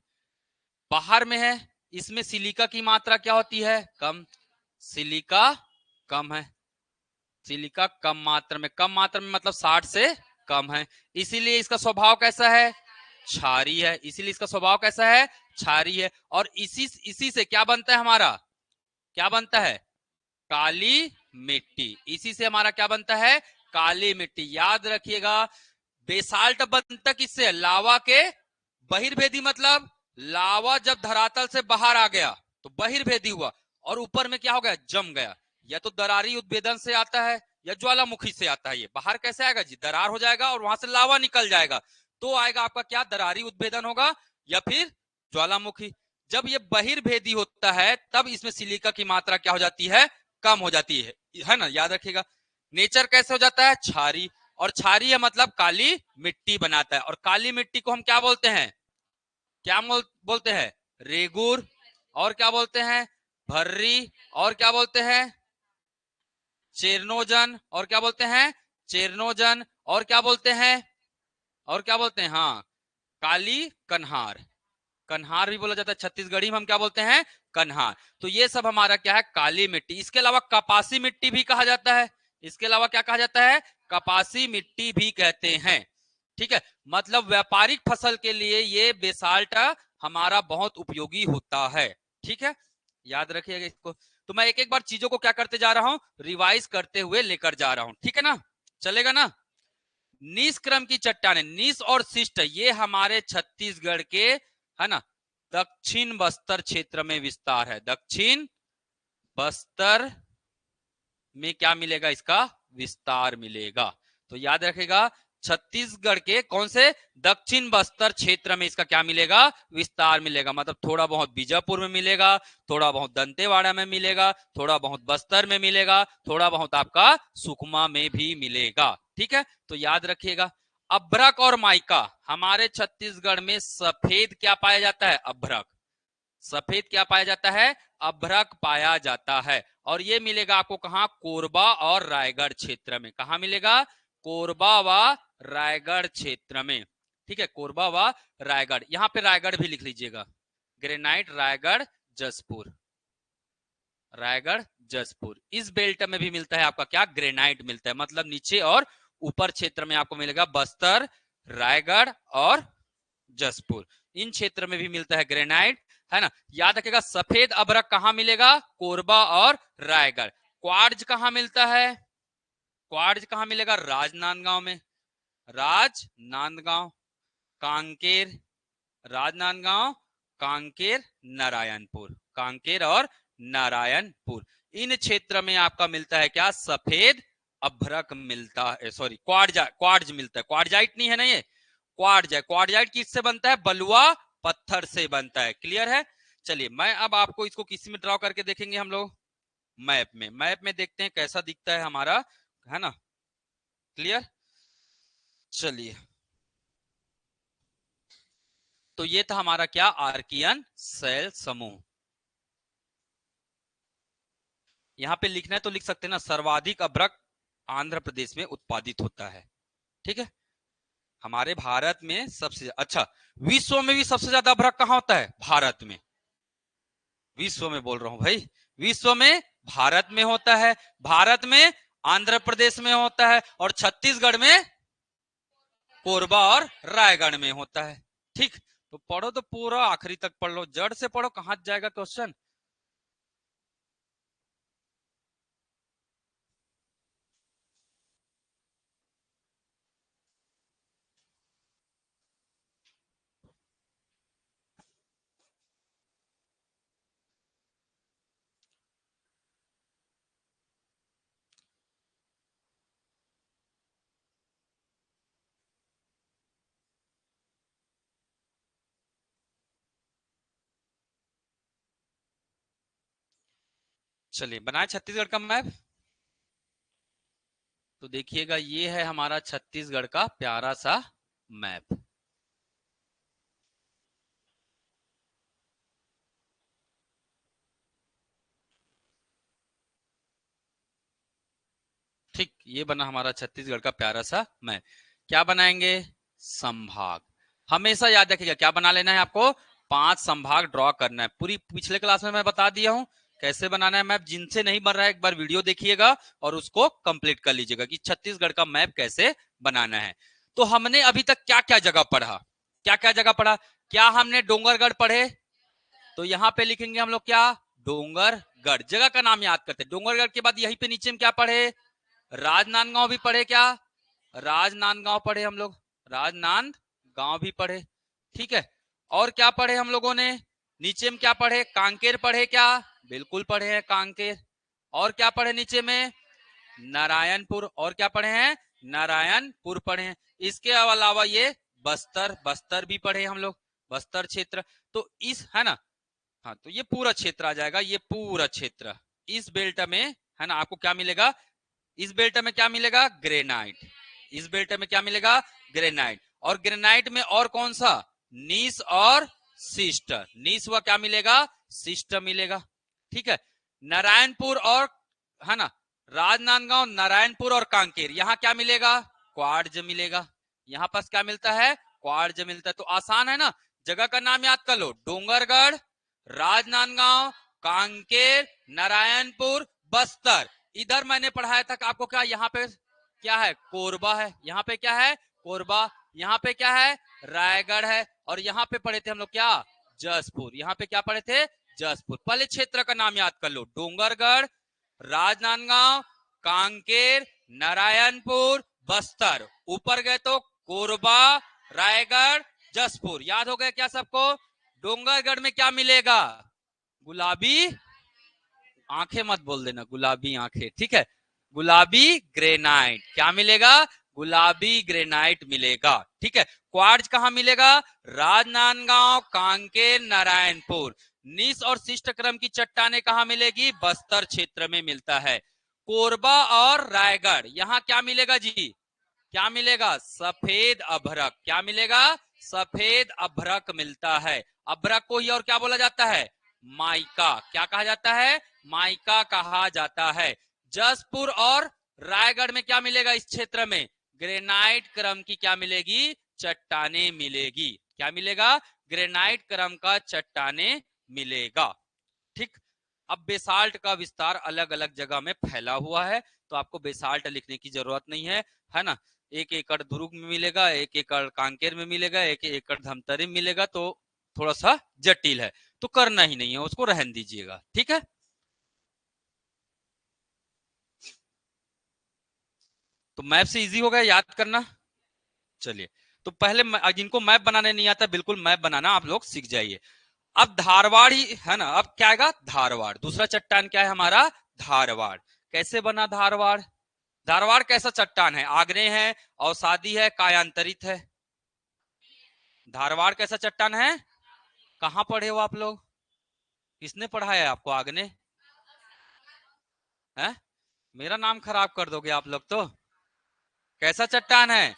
बाहर में है, इसमें सिलिका की मात्रा क्या होती है? कम। सिलिका कम है, सिलिका कम मात्रा में, कम मात्रा में मतलब 60 से कम है, इसीलिए इसका स्वभाव कैसा है? क्षारीय है। इसीलिए इसका स्वभाव कैसा है? क्षारीय है। और इसी से क्या बनता है हमारा? क्या बनता है? काली मिट्टी। इसी से हमारा क्या बनता है? काली मिट्टी। याद रखिएगा, बेसाल्ट बनता किससे? लावा के बहिर्भेदी, मतलब लावा जब धरातल से बाहर आ गया तो बहिर्भेदी हुआ, और ऊपर में क्या हो गया? जम गया। या तो दरारी उद्भेदन से आता है या ज्वालामुखी से आता है। ये बाहर कैसे आएगा जी? दरार हो जाएगा और वहां से लावा निकल जाएगा, तो आएगा आपका क्या? दरारी उद्भेदन होगा या फिर ज्वालामुखी। जब ये बहिर्भेदी होता है तब इसमें सिलिका की मात्रा क्या हो जाती है? कम हो जाती है ना। याद रखिएगा, नेचर कैसे हो जाता है? क्षारी। और क्षारीय मतलब काली मिट्टी बनाता है। और काली मिट्टी को हम क्या बोलते हैं? क्या बोलते हैं? रेगुर। और क्या बोलते हैं? भर्री। और क्या बोलते हैं? चेरनोजन। और क्या बोलते हैं? चेरनोजन। और क्या बोलते हैं? और क्या बोलते हैं? हाँ, काली कन्हार। कन्हार भी बोला जाता है छत्तीसगढ़ी में, हम क्या बोलते हैं? कन्हार। तो ये सब हमारा क्या है? काली मिट्टी। इसके अलावा कपासी मिट्टी भी कहा जाता है। इसके अलावा क्या कहा जाता है? कपासी मिट्टी भी कहते हैं। ठीक है, मतलब व्यापारिक फसल के लिए ये बेसाल्ट हमारा बहुत उपयोगी होता है। ठीक है, याद रखिएगा इसको। तो मैं एक एक बार चीजों को क्या करते जा रहा हूं? रिवाइज करते हुए लेकर जा रहा हूं। ठीक है ना, चलेगा ना। नीस क्रम की चट्टाने, नीस और शिष्ट, ये हमारे छत्तीसगढ़ के, है ना, दक्षिण बस्तर क्षेत्र में विस्तार है। दक्षिण बस्तर में क्या मिलेगा? इसका विस्तार मिलेगा। तो याद रखेगा, छत्तीसगढ़ के कौन से? दक्षिण बस्तर क्षेत्र में इसका क्या मिलेगा? विस्तार मिलेगा। मतलब थोड़ा बहुत बीजापुर में मिलेगा, थोड़ा बहुत दंतेवाड़ा में मिलेगा, थोड़ा बहुत बस्तर में मिलेगा, थोड़ा बहुत आपका सुकमा में भी मिलेगा। ठीक है, तो याद रखिएगा। अभ्रक और माइका, हमारे छत्तीसगढ़ में सफेद क्या पाया जाता है? अभ्रक। सफेद क्या पाया जाता है? अभ्रक पाया जाता है। और ये मिलेगा आपको कहां? कोरबा और रायगढ़ क्षेत्र में। कहां मिलेगा? कोरबा व रायगढ़ क्षेत्र में, ठीक है, कोरबा व रायगढ़। यहाँ पे रायगढ़ भी लिख लीजिएगा, ग्रेनाइट रायगढ़ जसपुर, रायगढ़ जसपुर। इस बेल्ट में भी मिलता है आपका क्या, ग्रेनाइट मिलता है, मतलब नीचे और ऊपर क्षेत्र में आपको मिलेगा बस्तर, रायगढ़ और जसपुर, इन क्षेत्र में भी मिलता है ग्रेनाइट, है ना। याद रखिएगा सफेद अभ्रक कहाँ मिलेगा, कोरबा और रायगढ़। क्वार्ट्ज कहाँ मिलता है, क्वार्ट्ज कहाँ मिलेगा, राजनांदगांव में, राजनांदगांव, कांकेर, राजनांदगांव, कांकेर, नारायणपुर, कांकेर और नारायणपुर, इन क्षेत्र में आपका मिलता है क्या, सफेद अभ्रक मिलता है, सॉरी क्वार्ट्ज मिलता है, क्वार्जाइट नहीं है ना ये, क्वार्ट्ज है। क्वार्जाइट किससे बनता है, बलुआ पत्थर से बनता है, क्लियर है। चलिए मैं अब आपको इसको किसी में ड्रॉ करके देखेंगे हम लोग, मैप में, मैप में देखते हैं कैसा दिखता है हमारा, है ना, क्लियर। चलिए तो ये था हमारा क्या, आर्कियन सेल समूह। यहां पे लिखना है तो लिख सकते हैं ना, सर्वाधिक अभ्रक आंध्र प्रदेश में उत्पादित होता है, ठीक है, हमारे भारत में सबसे अच्छा, विश्व में भी सबसे ज्यादा अभ्रक कहां होता है, भारत में, विश्व में बोल रहा हूं भाई, विश्व में भारत में होता है, भारत में आंध्र प्रदेश में होता है, और छत्तीसगढ़ में कोरबा और रायगढ़ में होता है, ठीक। तो पढ़ो तो पूरा आखिरी तक पढ़ लो, जड़ से पढ़ो, कहां जाएगा क्वेश्चन। चलिए बनाए छत्तीसगढ़ का मैप, तो देखिएगा ये है हमारा छत्तीसगढ़ का प्यारा सा मैप, ठीक, ये बना हमारा छत्तीसगढ़ का प्यारा सा मैप। क्या बनाएंगे, संभाग, हमेशा याद रखिएगा क्या बना लेना है आपको, 5 संभाग ड्रॉ करना है, पूरी पिछले क्लास में मैं बता दिया हूं कैसे बनाना है मैप, जिनसे नहीं बन रहा है एक बार वीडियो देखिएगा और उसको कंप्लीट कर लीजिएगा कि छत्तीसगढ़ का मैप कैसे बनाना है। तो हमने अभी तक क्या क्या जगह पढ़ा, क्या क्या जगह पढ़ा, क्या हमने डोंगरगढ़ पढ़े, तो यहाँ पे लिखेंगे हम लोग क्या, डोंगरगढ़, जगह का नाम याद करते हैं। डोंगरगढ़ के बाद यहीं पे नीचे में क्या पढ़े, राजनांदगांव भी पढ़े क्या, राजनांदगांव पढ़े हम लोग, राजनांदगांव भी पढ़े, ठीक है। और क्या पढ़े हम लोगों ने, नीचे में क्या पढ़े, कांकेर पढ़े क्या, बिल्कुल पढ़े हैं कांकेर। और क्या पढ़े नीचे में, नारायणपुर, और क्या पढ़े हैं, नारायणपुर पढ़े हैं। इसके अलावा ये बस्तर, बस्तर भी पढ़े हम लोग, बस्तर क्षेत्र। तो इस, है ना, हाँ, तो ये पूरा क्षेत्र आ जाएगा, ये पूरा क्षेत्र, इस बेल्ट में, है ना, आपको क्या मिलेगा, इस बेल्ट में क्या मिलेगा, ग्रेनाइट, इस बेल्ट में क्या मिलेगा, ग्रेनाइट। और ग्रेनाइट में और कौन सा, नीस और शिष्ट, नीस हुआ क्या मिलेगा, शिष्ट मिलेगा, ठीक है। नारायणपुर और, है ना, राजनांदगांव, नारायणपुर और कांकेर, यहाँ क्या मिलेगा, क्वार्ट्ज मिलेगा, यहाँ पास क्या मिलता है, क्वार्ट्ज मिलता है। तो आसान है ना, जगह का नाम याद कर लो, डोंगरगढ़, राजनांदगांव, कांकेर, नारायणपुर, बस्तर। इधर मैंने पढ़ाया था कि आपको क्या, यहाँ पे क्या है, कोरबा है, यहाँ पे क्या है, कोरबा, यहाँ पे क्या है, रायगढ़ है, और यहाँ पे पढ़े थे हम लोग क्या, जसपुर, यहाँ पे क्या पढ़े थे, जसपुर। पहले क्षेत्र का नाम याद कर लो, डोंगरगढ़, राजनांदगांव, कांकेर, नारायणपुर, बस्तर। ऊपर गए तो कोरबा, रायगढ़, जसपुर। याद हो गया क्या सबको। डोंगरगढ़ में क्या मिलेगा, गुलाबी आंखें मत बोल देना, गुलाबी आंखें, ठीक है, गुलाबी ग्रेनाइट, क्या मिलेगा, गुलाबी ग्रेनाइट मिलेगा, ठीक है। क्वार्ट्ज कहां मिलेगा, राजनांदगांव, कांकेर, नारायणपुर। निस और शिष्ट क्रम की चट्टानें कहां मिलेगी, बस्तर क्षेत्र में मिलता है। कोरबा और रायगढ़, यहाँ क्या मिलेगा जी, क्या मिलेगा, सफेद अभ्रक, क्या मिलेगा, सफेद अभ्रक मिलता है। अभ्रक को ही और क्या बोला जाता है, माइका, क्या कहा जाता है, माइका कहा जाता है। जसपुर और रायगढ़ में क्या मिलेगा, इस क्षेत्र में ग्रेनाइट क्रम की क्या मिलेगी? चट्टाने मिलेगी। क्या मिलेगा? ग्रेनाइट क्रम का चट्टाने मिलेगा। ठीक। अब बेसाल्ट का विस्तार अलग अलग जगह में फैला हुआ है, तो आपको बेसाल्ट लिखने की जरूरत नहीं है ना। 1 एकड़ दुर्ग में मिलेगा, 1 एकड़ कांकेर में मिलेगा, 1 एकड़ धमतरी में मिलेगा, तो थोड़ा सा जटिल है, तो करना ही नहीं है, उसको रहन दीजिएगा। ठीक है, तो मैप से इजी हो गया याद करना। चलिए, तो पहले जिनको मैप बनाने नहीं आता, बिल्कुल मैप बनाना आप लोग सीख जाइए। अब धारवाड़ ही है ना, अब क्या आएगा? धारवाड़। दूसरा चट्टान क्या है हमारा? धारवाड़। कैसे बना धारवाड़? धारवाड़ कैसा चट्टान है? आग्नेय है, अवसादी है, कायांतरित है? धारवाड़ कैसा चट्टान है? कहां पढ़े हो आप लोग? किसने पढ़ाया है आपको आग्नेय? है? मेरा नाम खराब कर दोगे आप लोग तो। कैसा चट्टान है?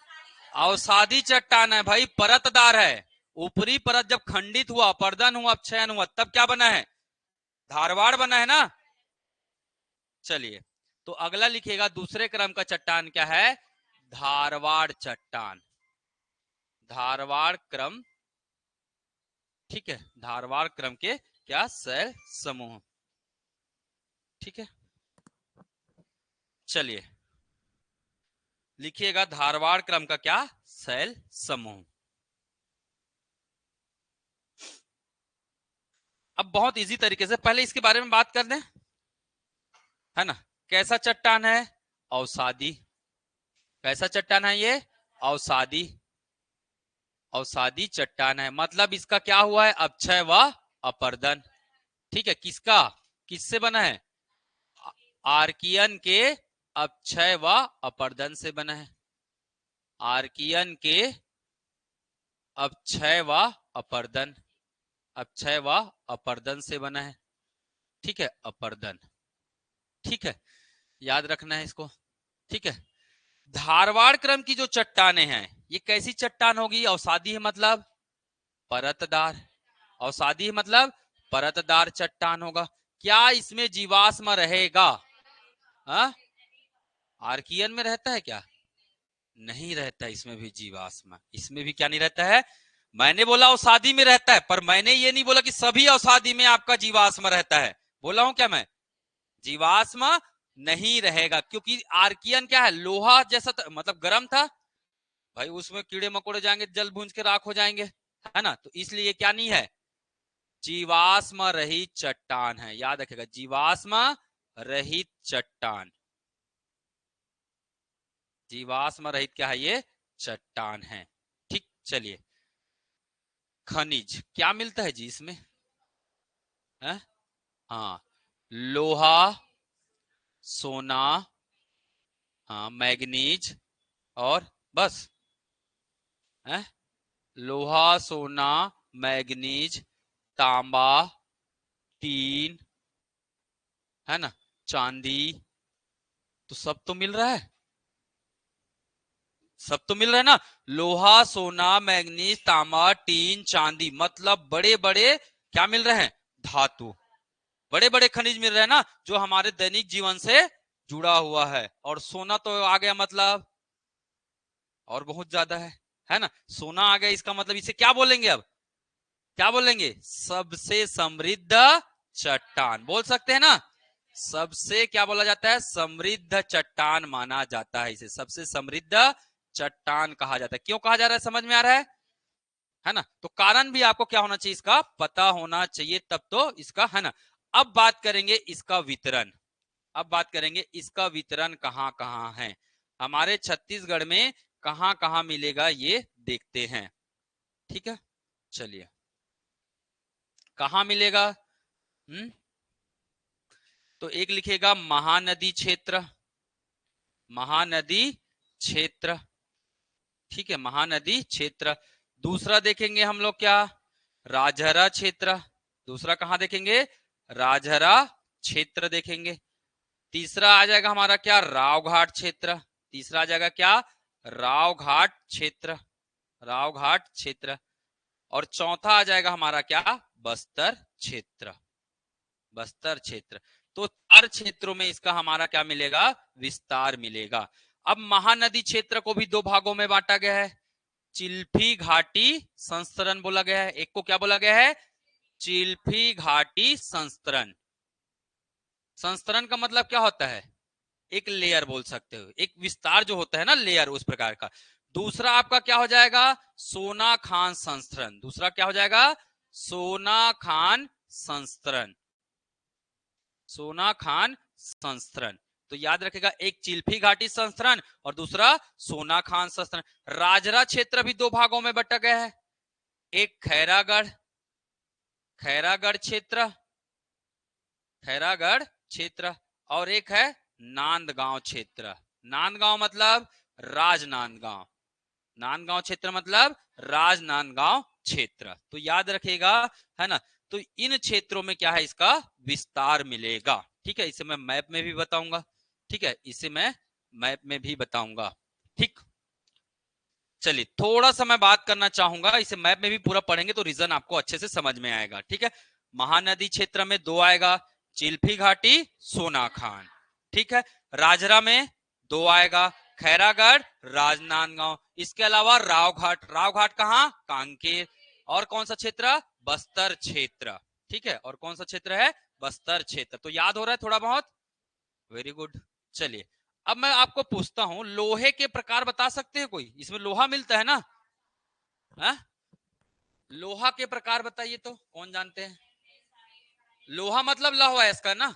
अवसादी चट्टान है भाई, परतदार है। ऊपरी परत जब खंडित हुआ, अपर्दन हुआ, अपक्षयन हुआ, तब क्या बना है? धारवाड़ बना है ना। चलिए, तो अगला लिखिएगा, दूसरे क्रम का चट्टान क्या है? धारवाड़ चट्टान। धारवाड़ क्रम, ठीक है, धारवाड़ क्रम के क्या? शैल समूह। ठीक है, चलिए लिखिएगा धारवाड़ क्रम का क्या? शैल समूह। अब बहुत इजी तरीके से पहले इसके बारे में बात कर दें, है ना। कैसा चट्टान है? अवसादी। कैसा चट्टान है ये? अवसादी। अवसादी चट्टान है, मतलब इसका क्या हुआ है? अपक्षय व अपर्दन। ठीक है, किसका? किससे बना है? आर्कियन के अपक्षय व अपर्दन से बना है। आर्कियन के अपक्षय व अपर्दन, अपक्षय व अपर्दन से बना है। ठीक है, अपर्दन। ठीक है, याद रखना है इसको। ठीक है, धारवाड़ क्रम की जो चट्टाने हैं, ये कैसी चट्टान होगी? अवसादी है मतलब परतदार। अवसादी है मतलब परतदार चट्टान होगा। क्या इसमें जीवाश्म रहेगा? हा? आर्कियन में रहता है क्या? नहीं रहता, इसमें भी जीवाश्म। इसमें भी क्या नहीं रहता है? मैंने बोला अवसादी में रहता है, पर मैंने ये नहीं बोला कि सभी अवसादी में आपका जीवाश्म रहता है। बोला हूं क्या मैं? जीवाश्म नहीं रहेगा, क्योंकि आर्कियन क्या है? लोहा जैसा मतलब गर्म था भाई, उसमें कीड़े मकोड़े जाएंगे, जल भूंज के राख हो जाएंगे, है ना। तो इसलिए क्या नहीं है? जीवाश्म रहित चट्टान है। याद रखेगा, जीवाश्म रहित चट्टान। जीवाश्म रहित क्या है? ये चट्टान है। ठीक, चलिए, खनिज क्या मिलता है जी इसमें? है? हाँ, लोहा, सोना, हाँ, मैग्नीज, और बस है। लोहा, सोना, मैग्नीज, तांबा, टीन, है ना, चांदी, तो सब तो मिल रहा है। सब तो मिल रहा है ना। लोहा, सोना, मैग्नीज, तांबा, टीन, चांदी, मतलब बड़े बड़े क्या मिल रहे हैं? धातु। बड़े बड़े खनिज मिल रहे हैं ना, जो हमारे दैनिक जीवन से जुड़ा हुआ है। और सोना तो आ गया, मतलब और बहुत ज्यादा है ना। सोना आ गया, इसका मतलब इसे क्या बोलेंगे? अब क्या बोलेंगे? सबसे समृद्ध चट्टान बोल सकते हैं ना। सबसे क्या बोला जाता है? समृद्ध चट्टान माना जाता है इसे। सबसे समृद्ध चट्टान कहा जाता है। क्यों कहा जा रहा है, समझ में आ रहा है ना। तो कारण भी आपको क्या होना चाहिए? इसका पता होना चाहिए, तब तो इसका, है ना। अब बात करेंगे इसका वितरण। अब बात करेंगे इसका वितरण कहां कहां है हमारे छत्तीसगढ़ में, कहां कहां मिलेगा ये देखते हैं। ठीक है, चलिए, कहां मिलेगा? तो एक लिखेगा महानदी क्षेत्र। महानदी क्षेत्र, ठीक है, महानदी क्षेत्र। दूसरा देखेंगे हम लोग क्या? राजहरा क्षेत्र। दूसरा कहां देखेंगे? राजहरा क्षेत्र देखेंगे। तीसरा आ जाएगा हमारा क्या? रावघाट क्षेत्र। तीसरा आ जाएगा क्या? रावघाट क्षेत्र। रावघाट क्षेत्र। और चौथा आ जाएगा हमारा क्या? बस्तर क्षेत्र। बस्तर क्षेत्र। तो 4 क्षेत्रों में इसका हमारा क्या मिलेगा? विस्तार मिलेगा। अब महानदी क्षेत्र को भी दो भागों में बांटा गया है, चिल्फी घाटी संस्तरण बोला गया है, एक को क्या बोला गया है, चिल्फी घाटी संस्तरण। संस्तरण का मतलब क्या होता है, एक लेयर बोल सकते हो, एक विस्तार जो होता है ना लेयर, उस प्रकार का। दूसरा आपका क्या हो जाएगा, सोना खान संस्तरण। दूसरा क्या हो जाएगा, सोना खान संस्तरण, सोना खान संस्तरण। तो याद रखेगा, एक चिल्फी घाटी संस्तरण और दूसरा सोना खान संस्तरण। राजरा क्षेत्र भी दो भागों में बटा गया है, एक खैरागढ़, खैरागढ़ क्षेत्र, खैरागढ़ क्षेत्र, और एक है नांदगांव क्षेत्र। नांदगांव मतलब राजनांदगांव, नांदगांव क्षेत्र मतलब राजनांदगांव क्षेत्र। तो याद रखिएगा, है ना। तो इन क्षेत्रों में क्या है, इसका विस्तार मिलेगा। ठीक है, इसे मैं मैप में भी बताऊंगा। ठीक है, इसे मैं मैप में भी बताऊंगा। ठीक, चलिए थोड़ा सा मैं बात करना चाहूंगा, इसे मैप में भी पूरा पढ़ेंगे तो रीजन आपको अच्छे से समझ में आएगा। ठीक है, महानदी क्षेत्र में दो आएगा, चिल्फी घाटी, सोना खान। ठीक है, राजरा में दो आएगा, खैरागढ़, राजनांदगांव। इसके अलावा रावघाट, रावघाट कहाँ, कांकेर। और कौन सा क्षेत्र, बस्तर क्षेत्र। ठीक है, और कौन सा क्षेत्र है, बस्तर क्षेत्र। तो याद हो रहा है थोड़ा बहुत, वेरी गुड। चलिए अब मैं आपको पूछता हूं, लोहे के प्रकार बता सकते हैं कोई, इसमें लोहा मिलता है ना, है? लोहा के प्रकार बताइए तो, कौन जानते हैं। लोहा मतलब लौह अयस्क ना,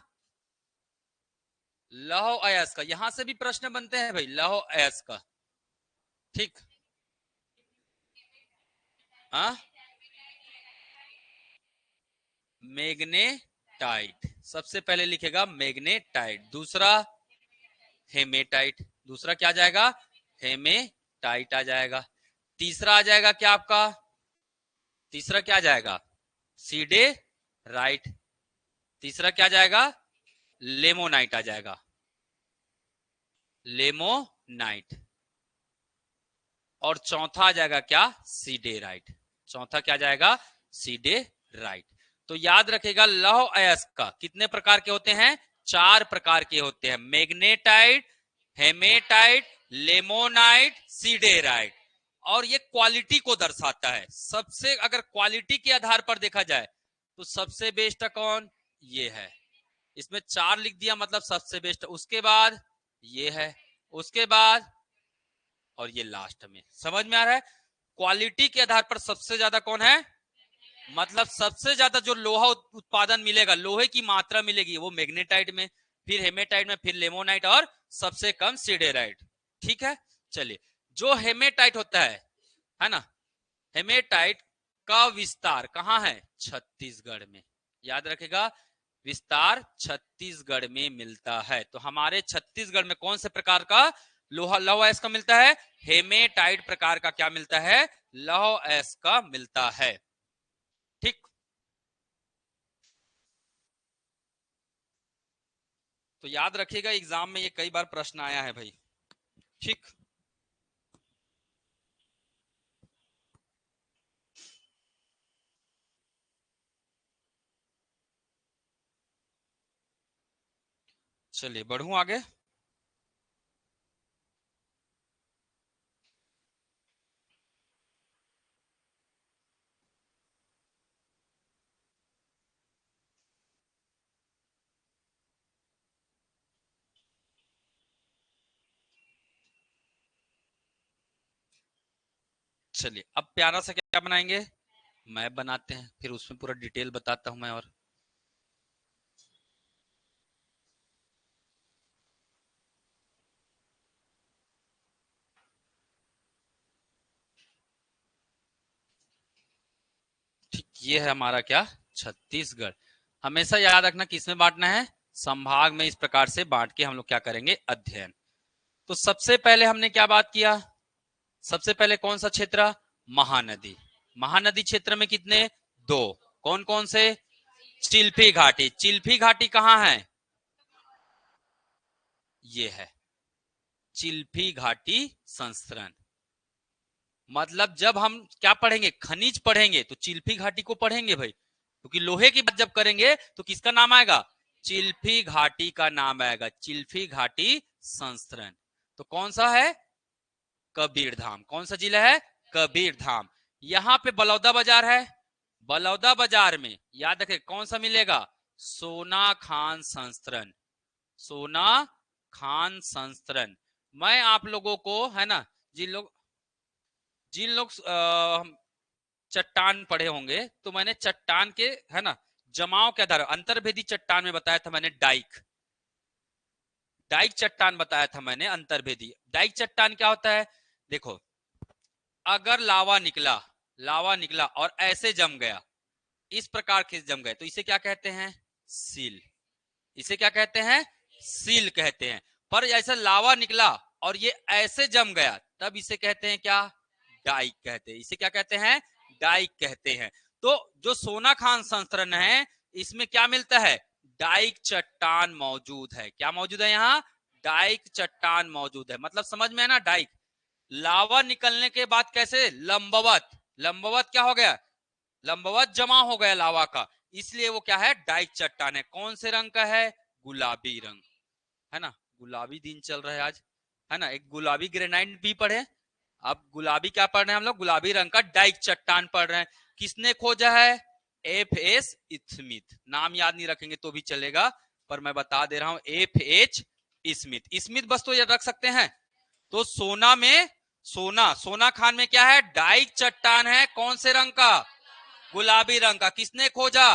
लौह अयस्क, यहां से भी प्रश्न बनते हैं भाई, लौह अयस्क। ठीक, हाँ, मैग्नेटाइट सबसे पहले लिखेगा, मैग्नेटाइट। दूसरा हेमेटाइट, दूसरा क्या आ जाएगा, हेमेटाइट आ जाएगा। तीसरा आ जाएगा क्या आपका, तीसरा क्या आ जाएगा, सीडे राइट। तीसरा क्या आ जाएगा, लेमोनाइट आ जाएगा, लेमोनाइट। और चौथा आ जाएगा क्या, सीडेराइट। चौथा क्या जाएगा, सीडेराइट। तो याद रखेगा, लौह अयस्क का कितने प्रकार के होते हैं, चार प्रकार के होते हैं, मैग्नेटाइट, हेमेटाइट, लेमोनाइट, सीडेराइट। और ये क्वालिटी को दर्शाता है। सबसे अगर क्वालिटी के आधार पर देखा जाए तो सबसे बेस्ट कौन, ये है। इसमें चार लिख दिया मतलब सबसे बेस्ट। उसके बाद ये है, उसके बाद और ये लास्ट में। समझ में आ रहा है, क्वालिटी के आधार पर सबसे ज्यादा कौन है, मतलब सबसे ज्यादा जो लोहा उत्पादन मिलेगा, लोहे की मात्रा मिलेगी, वो मैग्नेटाइट में, फिर हेमेटाइट में, फिर लेमोनाइट और सबसे कम सीडेराइट। ठीक है, चलिए जो हेमेटाइट होता है ना, हेमेटाइट का विस्तार कहाँ है, छत्तीसगढ़ में। याद रखेगा, विस्तार छत्तीसगढ़ में मिलता है। तो हमारे छत्तीसगढ़ में कौन से प्रकार का लोहा, लौह अयस्क का मिलता है, हेमेटाइट प्रकार का क्या मिलता है, लौह अयस्क का मिलता है। ठीक, तो याद रखिएगा, एग्जाम में ये कई बार प्रश्न आया है भाई। ठीक, चलिए बढ़ूं आगे। चलिए अब प्यारा सा क्या बनाएंगे, मैप बनाते हैं, फिर उसमें पूरा डिटेल बताता हूं मैं। और ठीक, ये है हमारा क्या, छत्तीसगढ़। हमेशा याद रखना किसमें बांटना है, संभाग में। इस प्रकार से बांट के हम लोग क्या करेंगे, अध्ययन। तो सबसे पहले हमने क्या बात किया, सबसे पहले कौन सा क्षेत्र, महानदी। महानदी क्षेत्र में कितने, दो। कौन कौन से, चिल्फी घाटी। चिल्फी घाटी कहाँ है, ये है चिल्फी घाटी संस्करण। मतलब जब हम क्या पढ़ेंगे, खनिज पढ़ेंगे तो चिल्फी घाटी को पढ़ेंगे भाई, क्योंकि लोहे की बात जब करेंगे तो किसका नाम आएगा, चिल्फी घाटी का नाम आएगा, चिल्फी घाटी संस्करण। तो कौन सा है? कबीरधाम। कौन सा जिला है? कबीरधाम। यहाँ पे बलौदा बाजार है, बलौदा बाजार में याद रखें कौन सा मिलेगा? सोना खान संस्करण, सोना खान संस्करण। मैं आप लोगों को है ना, जिन लोग चट्टान पढ़े होंगे तो मैंने चट्टान के है ना जमाव के आधार अंतर्भेदी चट्टान में बताया था मैंने, डाइक, डाइक चट्टान बताया था मैंने अंतर्भेदी। डाइक चट्टान क्या होता है? देखो, अगर लावा निकला, लावा निकला और ऐसे जम गया, इस प्रकार के जम गए, तो इसे क्या कहते हैं? सील। इसे क्या कहते हैं? सील कहते हैं। पर ऐसा लावा निकला और ये ऐसे जम गया, तब इसे कहते हैं क्या? डाइक कहते हैं। इसे क्या कहते हैं? डाइक कहते हैं। तो जो सोना खान संस्करण है, इसमें क्या मिलता है? डाइक चट्टान मौजूद है। क्या मौजूद है यहाँ? डाइक चट्टान मौजूद है। मतलब समझ में है ना? डाइक लावा निकलने के बाद कैसे लंबवत, लंबवत क्या हो गया? लंबवत जमा हो गया लावा का, इसलिए वो क्या है? डाइक चट्टान है। कौन से रंग का है? गुलाबी रंग, है ना? गुलाबी दिन चल रहा है आज, है ना? एक गुलाबी ग्रेनाइट भी पढ़े, अब गुलाबी क्या पढ़ रहे हैं हम लोग? गुलाबी रंग का डाइक चट्टान पढ़ रहे हैं। किसने खोजा है? F.S. स्मिथ। नाम याद नहीं रखेंगे तो भी चलेगा, पर मैं बता दे रहा हूं, F.H. स्मिथ। स्मिथ बस तो याद रख सकते हैं। तो सोना में, सोना, सोना खान में क्या है? डाइक चट्टान है। कौन से रंग का? गुलाबी रंग का। किसने खोजा?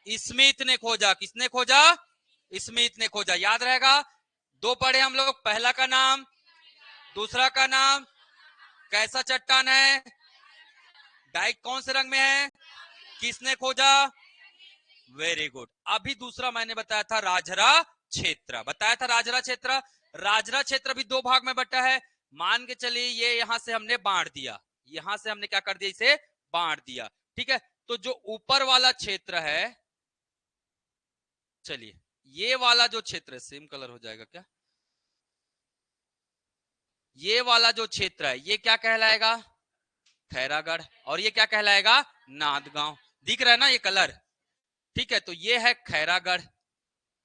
स्मिथ ने खोजा। किसने खोजा? स्मिथ ने खोजा। याद रहेगा। दो पढ़े हम लोग, पहला का नाम, दूसरा का नाम। कैसा चट्टान है? डाइक कौन से रंग में है? किसने खोजा? Very good. अभी दूसरा मैंने बताया था राजरा क्षेत्र, बताया था राजरा क्षेत्र। राजरा क्षेत्र भी दो भाग में बटा है। मान के चलिए ये यहां से हमने बांट दिया, यहां से हमने क्या कर दिया? इसे बांट दिया, ठीक है। तो जो ऊपर वाला क्षेत्र है, चलिए ये वाला जो क्षेत्र है, सेम कलर हो जाएगा क्या? ये वाला जो क्षेत्र है ये क्या कहलाएगा? खैरागढ़। और ये क्या कहलाएगा? नांदगांव। दिख रहा है ना ये कलर? ठीक है, तो ये है खैरागढ़,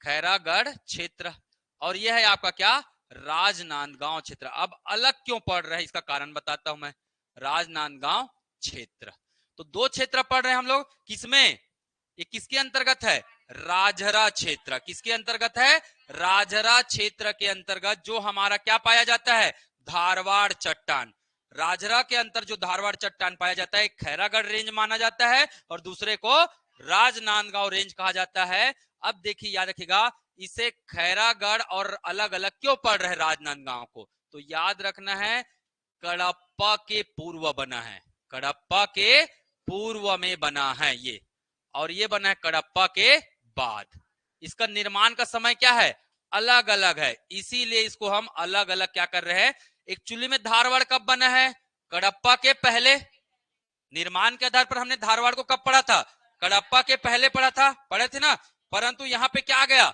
खैरागढ़ क्षेत्र। और ये है आपका क्या? राजनांदगांव क्षेत्र। अब अलग क्यों पढ़ रहे हैं इसका कारण बताता हूं मैं। राजनांदगांव क्षेत्र, तो दो क्षेत्र पढ़ रहे हैं हम लोग। किसमें? ये किसके अंतर्गत है? राजहरा क्षेत्र। किसके अंतर्गत है? राजहरा क्षेत्र के अंतर्गत जो हमारा क्या पाया जाता है? धारवाड़ चट्टान। राजहरा के अंतर जो धारवाड़ चट्टान पाया जाता है, खैरागढ़ रेंज माना जाता है, और दूसरे को राजनांदगांव रेंज कहा जाता है। अब देखिए, याद रखिएगा, इसे खैरागढ़ और अलग अलग क्यों पढ़ रहे राजनांदगांव को? तो याद रखना है, कडप्पा के पूर्व बना है, कडप्पा के पूर्व में बना है ये, और ये बना है कडप्पा के बाद। इसका निर्माण का समय क्या है? अलग अलग है, इसीलिए इसको हम अलग अलग क्या कर रहे हैं। एक्चुअली में धारवाड़ कब बना है? कडप्पा के पहले। निर्माण के आधार पर हमने धारवाड़ को कब पढ़ा था? कडप्पा के पहले पढ़ा था, पढ़े थे ना। परंतु यहाँ पे क्या आ गया?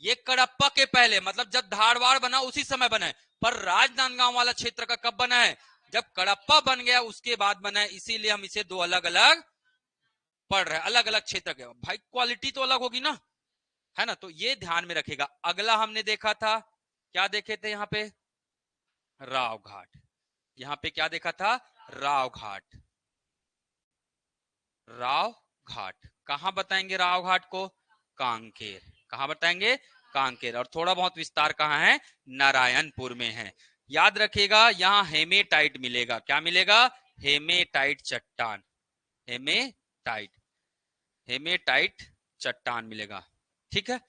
ये कडप्पा के पहले, मतलब जब धारवाड़ बना उसी समय बना है। पर राजनांदगांव वाला क्षेत्र का कब बना है? जब कडप्पा बन गया उसके बाद बना है, इसीलिए हम इसे दो अलग अलग पढ़ रहे हैं, अलग अलग क्षेत्र के। भाई क्वालिटी तो अलग होगी ना, है ना? तो ये ध्यान में रखेगा। अगला हमने देखा था, क्या देखे थे यहाँ पे? राव घाट। यहाँ पे क्या देखा था? राव घाट। राव घाट कहां बताएंगे? राव घाट को कांकेर। कहां बताएंगे? कांकेर। और थोड़ा बहुत विस्तार कहां है? नारायणपुर में है। याद रखिएगा, यहाँ हेमेटाइट मिलेगा। क्या मिलेगा? हेमेटाइट चट्टान, हेमेटाइट, हेमेटाइट चट्टान मिलेगा, ठीक है।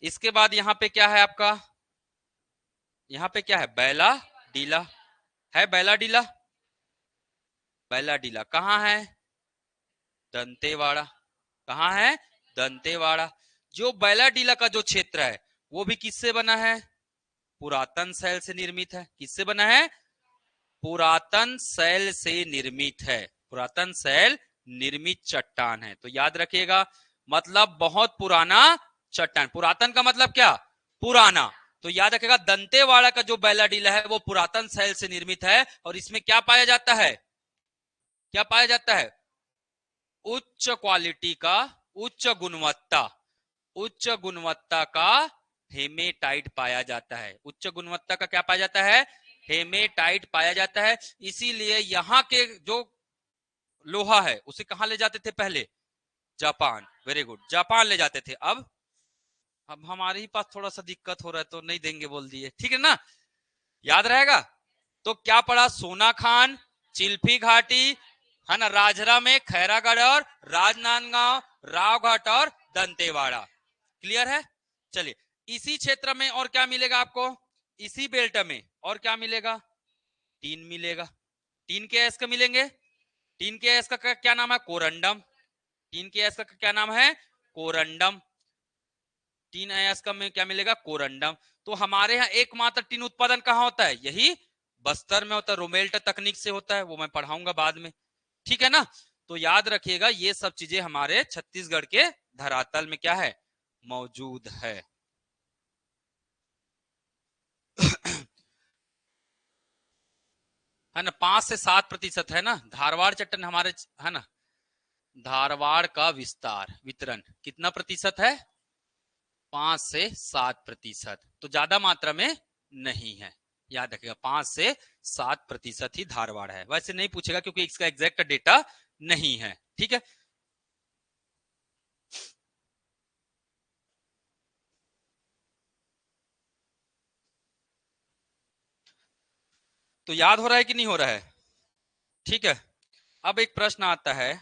इसके बाद यहाँ पे क्या है आपका? यहाँ पे क्या है? बैला डीला है। बैला डीला, बैला डीला कहाँ है? दंतेवाड़ा। कहाँ है? दंतेवाड़ा। जो बैला डीला का जो क्षेत्र है वो भी किससे बना है? पुरातन शैल से निर्मित है। किससे बना है? पुरातन शैल से निर्मित है, पुरातन शैल निर्मित चट्टान है। तो याद रखिएगा, मतलब बहुत पुराना चट्टान। पुरातन का मतलब क्या? पुराना। तो याद रखिएगा, दंतेवाड़ा का जो बैला डीला है वो पुरातन शैल से निर्मित है, और इसमें क्या पाया जाता है? क्या पाया जाता है? उच्च क्वालिटी का, उच्च गुणवत्ता, उच्च गुणवत्ता का हेमेटाइट पाया जाता है। उच्च गुणवत्ता का क्या पाया जाता है? हेमेटाइट पाया जाता है। इसीलिए यहाँ के जो लोहा है उसे कहां ले जाते थे पहले? जापान। वेरी गुड, जापान ले जाते थे। अब हमारे ही पास थोड़ा सा दिक्कत हो रहा है तो नहीं देंगे बोल दिए, ठीक है ना? याद रहेगा। तो क्या पड़ा? सोना खान, चिल्फी घाटी, है ना, राजरा में खैरागढ़ और राजनांदगांव, रावघाट और दंतेवाड़ा। क्लियर है? चलिए, इसी क्षेत्र में और क्या मिलेगा आपको? इसी बेल्ट में और क्या मिलेगा? टीन मिलेगा। टीन के एस का मिलेंगे। टीन के एस का क्या नाम है? कोरंडम। टीन के एस का क्या नाम है? कोरंडम। टीन एस का में क्या मिलेगा? कोरंडम। तो हमारे यहाँ एकमात्र टीन उत्पादन कहाँ होता है? यही बस्तर में होता है, रोमेल्ट तकनीक से होता है, वो मैं पढ़ाऊंगा बाद में, ठीक है ना? तो याद रखिएगा ये सब चीजें हमारे छत्तीसगढ़ के धरातल में क्या है? मौजूद है। है ना, 5 से 7% है ना। धारवाड़ चट्टान हमारे, है ना, धारवाड़ का विस्तार वितरण कितना प्रतिशत है? 5 से 7%। तो ज्यादा मात्रा में नहीं है। याद रखिएगा 5 से 7% ही धारवाड़ है। वैसे नहीं पूछेगा क्योंकि इसका एग्जैक्ट डेटा नहीं है, ठीक है। तो याद हो रहा है कि नहीं हो रहा है? ठीक है। अब एक प्रश्न आता है,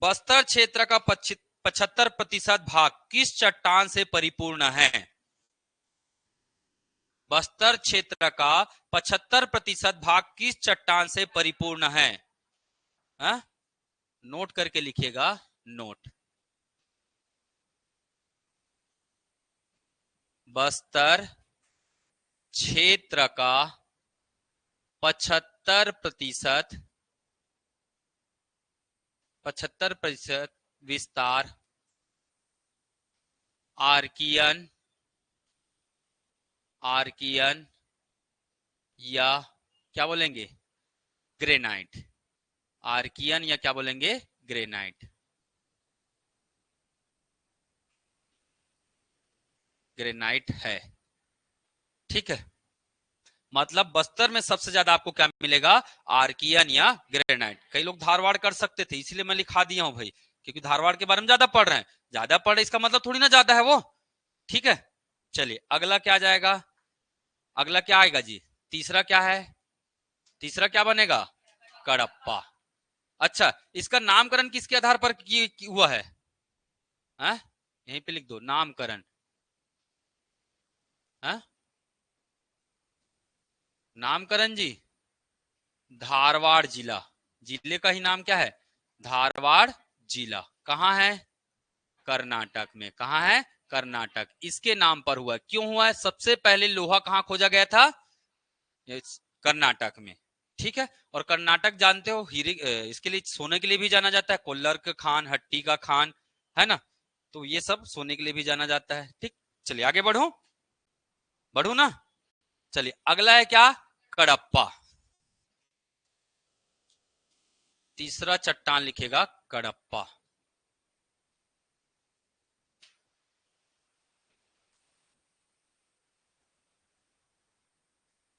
बस्तर क्षेत्र का 75% भाग किस चट्टान से परिपूर्ण है? बस्तर क्षेत्र का 75% भाग किस चट्टान से परिपूर्ण है? हा? नोट करके लिखिएगा, नोट। बस्तर क्षेत्र का 75% विस्तार आर्कियन या क्या बोलेंगे? ग्रेनाइट। आर्कियन या क्या बोलेंगे? ग्रेनाइट। ग्रेनाइट है, ठीक है। मतलब बस्तर में सबसे ज्यादा आपको क्या मिलेगा? आर्कियन या ग्रेनाइट। कई लोग धारवाड़ कर सकते थे, इसीलिए मैं लिखा दिया हूं भाई, क्योंकि धारवाड़ के बारे में ज्यादा पढ़ रहे हैं। ज्यादा पढ़ रहे इसका मतलब थोड़ी ना ज्यादा है वो, ठीक है। चलिए अगला क्या जाएगा? अगला क्या आएगा जी? तीसरा क्या है? तीसरा क्या बनेगा? कडप्पा। अच्छा, इसका नामकरण किसके आधार पर हुआ है? यहीं पे लिख दो, नामकरण। नामकरण जी, धारवाड़ जिला। जिले का ही नाम क्या है? धारवाड़ जिला। कहाँ है? कर्नाटक में। कहाँ है? कर्नाटक। इसके नाम पर हुआ। क्यों हुआ है? सबसे पहले लोहा कहाँ खोजा गया था? कर्नाटक में, ठीक है। और कर्नाटक जानते हो हीरे, इसके लिए, सोने के लिए भी जाना जाता है। कोल्लर का खान, हट्टी का खान, है ना। तो ये सब सोने के लिए भी जाना जाता है, ठीक। चलिए आगे बढ़ू, बढ़ू ना। चलिए अगला है क्या? कडप्पा। तीसरा चट्टान लिखेगा कडप्पा।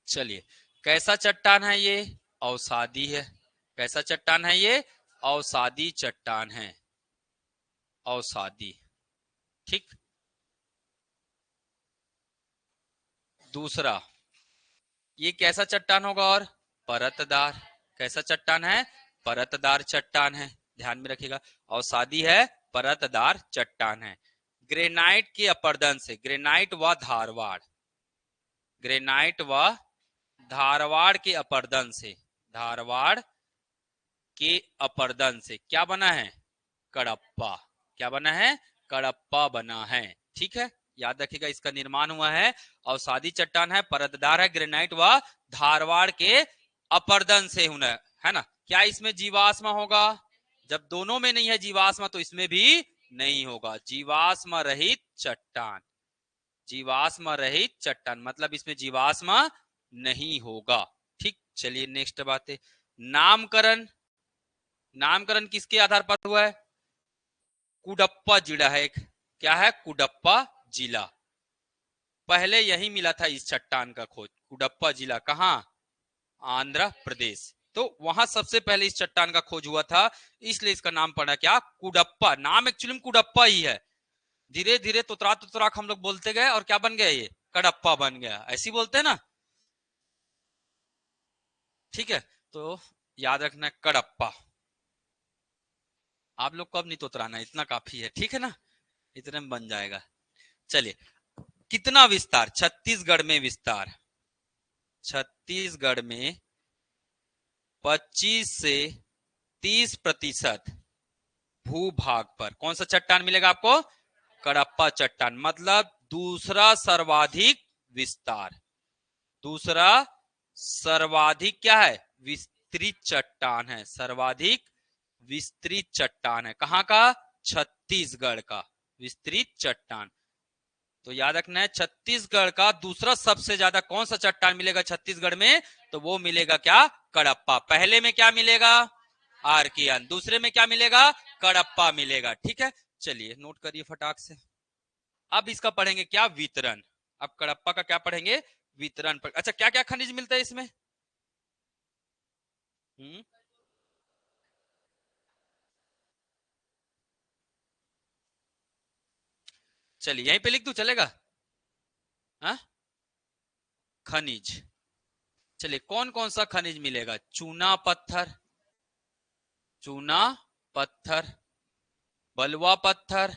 चलिए, कैसा चट्टान है ये? अवसादी है। कैसा चट्टान है ये? अवसादी चट्टान है। अवसादी, ठीक। दूसरा, ये कैसा चट्टान होगा? और परतदार। कैसा चट्टान है? परतदार चट्टान है। ध्यान में रखिएगा, अवसादी है, परतदार चट्टान है। ग्रेनाइट के अपर्दन से, ग्रेनाइट व धारवाड़, ग्रेनाइट व धारवाड़ के अपर्दन से, धारवाड़ के अपर्दन से क्या बना है? कडप्पा। क्या बना है? कडप्पा बना है, ठीक है। याद रखिएगा इसका निर्माण हुआ है, अवसादी चट्टान है, परतदार है, ग्रेनाइट व धारवाड़ के अपर्दन से हुआ है ना। क्या इसमें जीवाश्म होगा? जब दोनों में नहीं है जीवाश्म तो इसमें भी नहीं होगा। जीवाश्म रहित चट्टान, जीवाश्म रहित चट्टान मतलब इसमें जीवाश्म नहीं होगा, ठीक। चलिए नेक्स्ट बात है, नामकरण। नामकरण किसके आधार पर हुआ है? कुडप्पा जिला है एक। क्या है? कुडप्पा जिला। पहले यही मिला था इस चट्टान का खोज, कुडप्पा जिला कहाँ, आंध्र प्रदेश। तो वहां सबसे पहले इस चट्टान का खोज हुआ था, इसलिए इसका नाम पड़ा क्या, कुडप्पा। नाम एक्चुअली में कुडप्पा ही है, धीरे धीरे तुतराक हम लोग बोलते गए और क्या बन गया, ये कडप्पा बन गया, ऐसी बोलते हैं ना, ठीक है। तो याद रखना कडप्पा। आप लोग को अब नहीं तोतराना, इतना काफी है, ठीक है ना, इतने में बन जाएगा। चलिए, कितना विस्तार, छत्तीसगढ़ में विस्तार, छत्तीसगढ़ में 25 से 30% भूभाग पर कौन सा चट्टान मिलेगा आपको, कडप्पा चट्टान। मतलब दूसरा सर्वाधिक विस्तार, दूसरा सर्वाधिक क्या है, विस्तृत चट्टान है, सर्वाधिक विस्तृत चट्टान है, कहां का, छत्तीसगढ़ का विस्तृत चट्टान। तो याद रखना है, छत्तीसगढ़ का दूसरा सबसे ज्यादा कौन सा चट्टान मिलेगा छत्तीसगढ़ में, तो वो मिलेगा क्या, कडप्पा। पहले में क्या मिलेगा, आर्कियन, दूसरे में क्या मिलेगा, कडप्पा मिलेगा, ठीक है। चलिए नोट करिए फटाक से। अब इसका पढ़ेंगे क्या, वितरण। अब कडप्पा का क्या पढ़ेंगे, वितरण पर। अच्छा, क्या क्या खनिज मिलता है इसमें, चलिए यहीं पे लिख दूं, चलेगा, हाँ, खनिज। चलिए कौन कौन सा खनिज मिलेगा, चूना पत्थर, चूना पत्थर, बलुआ पत्थर,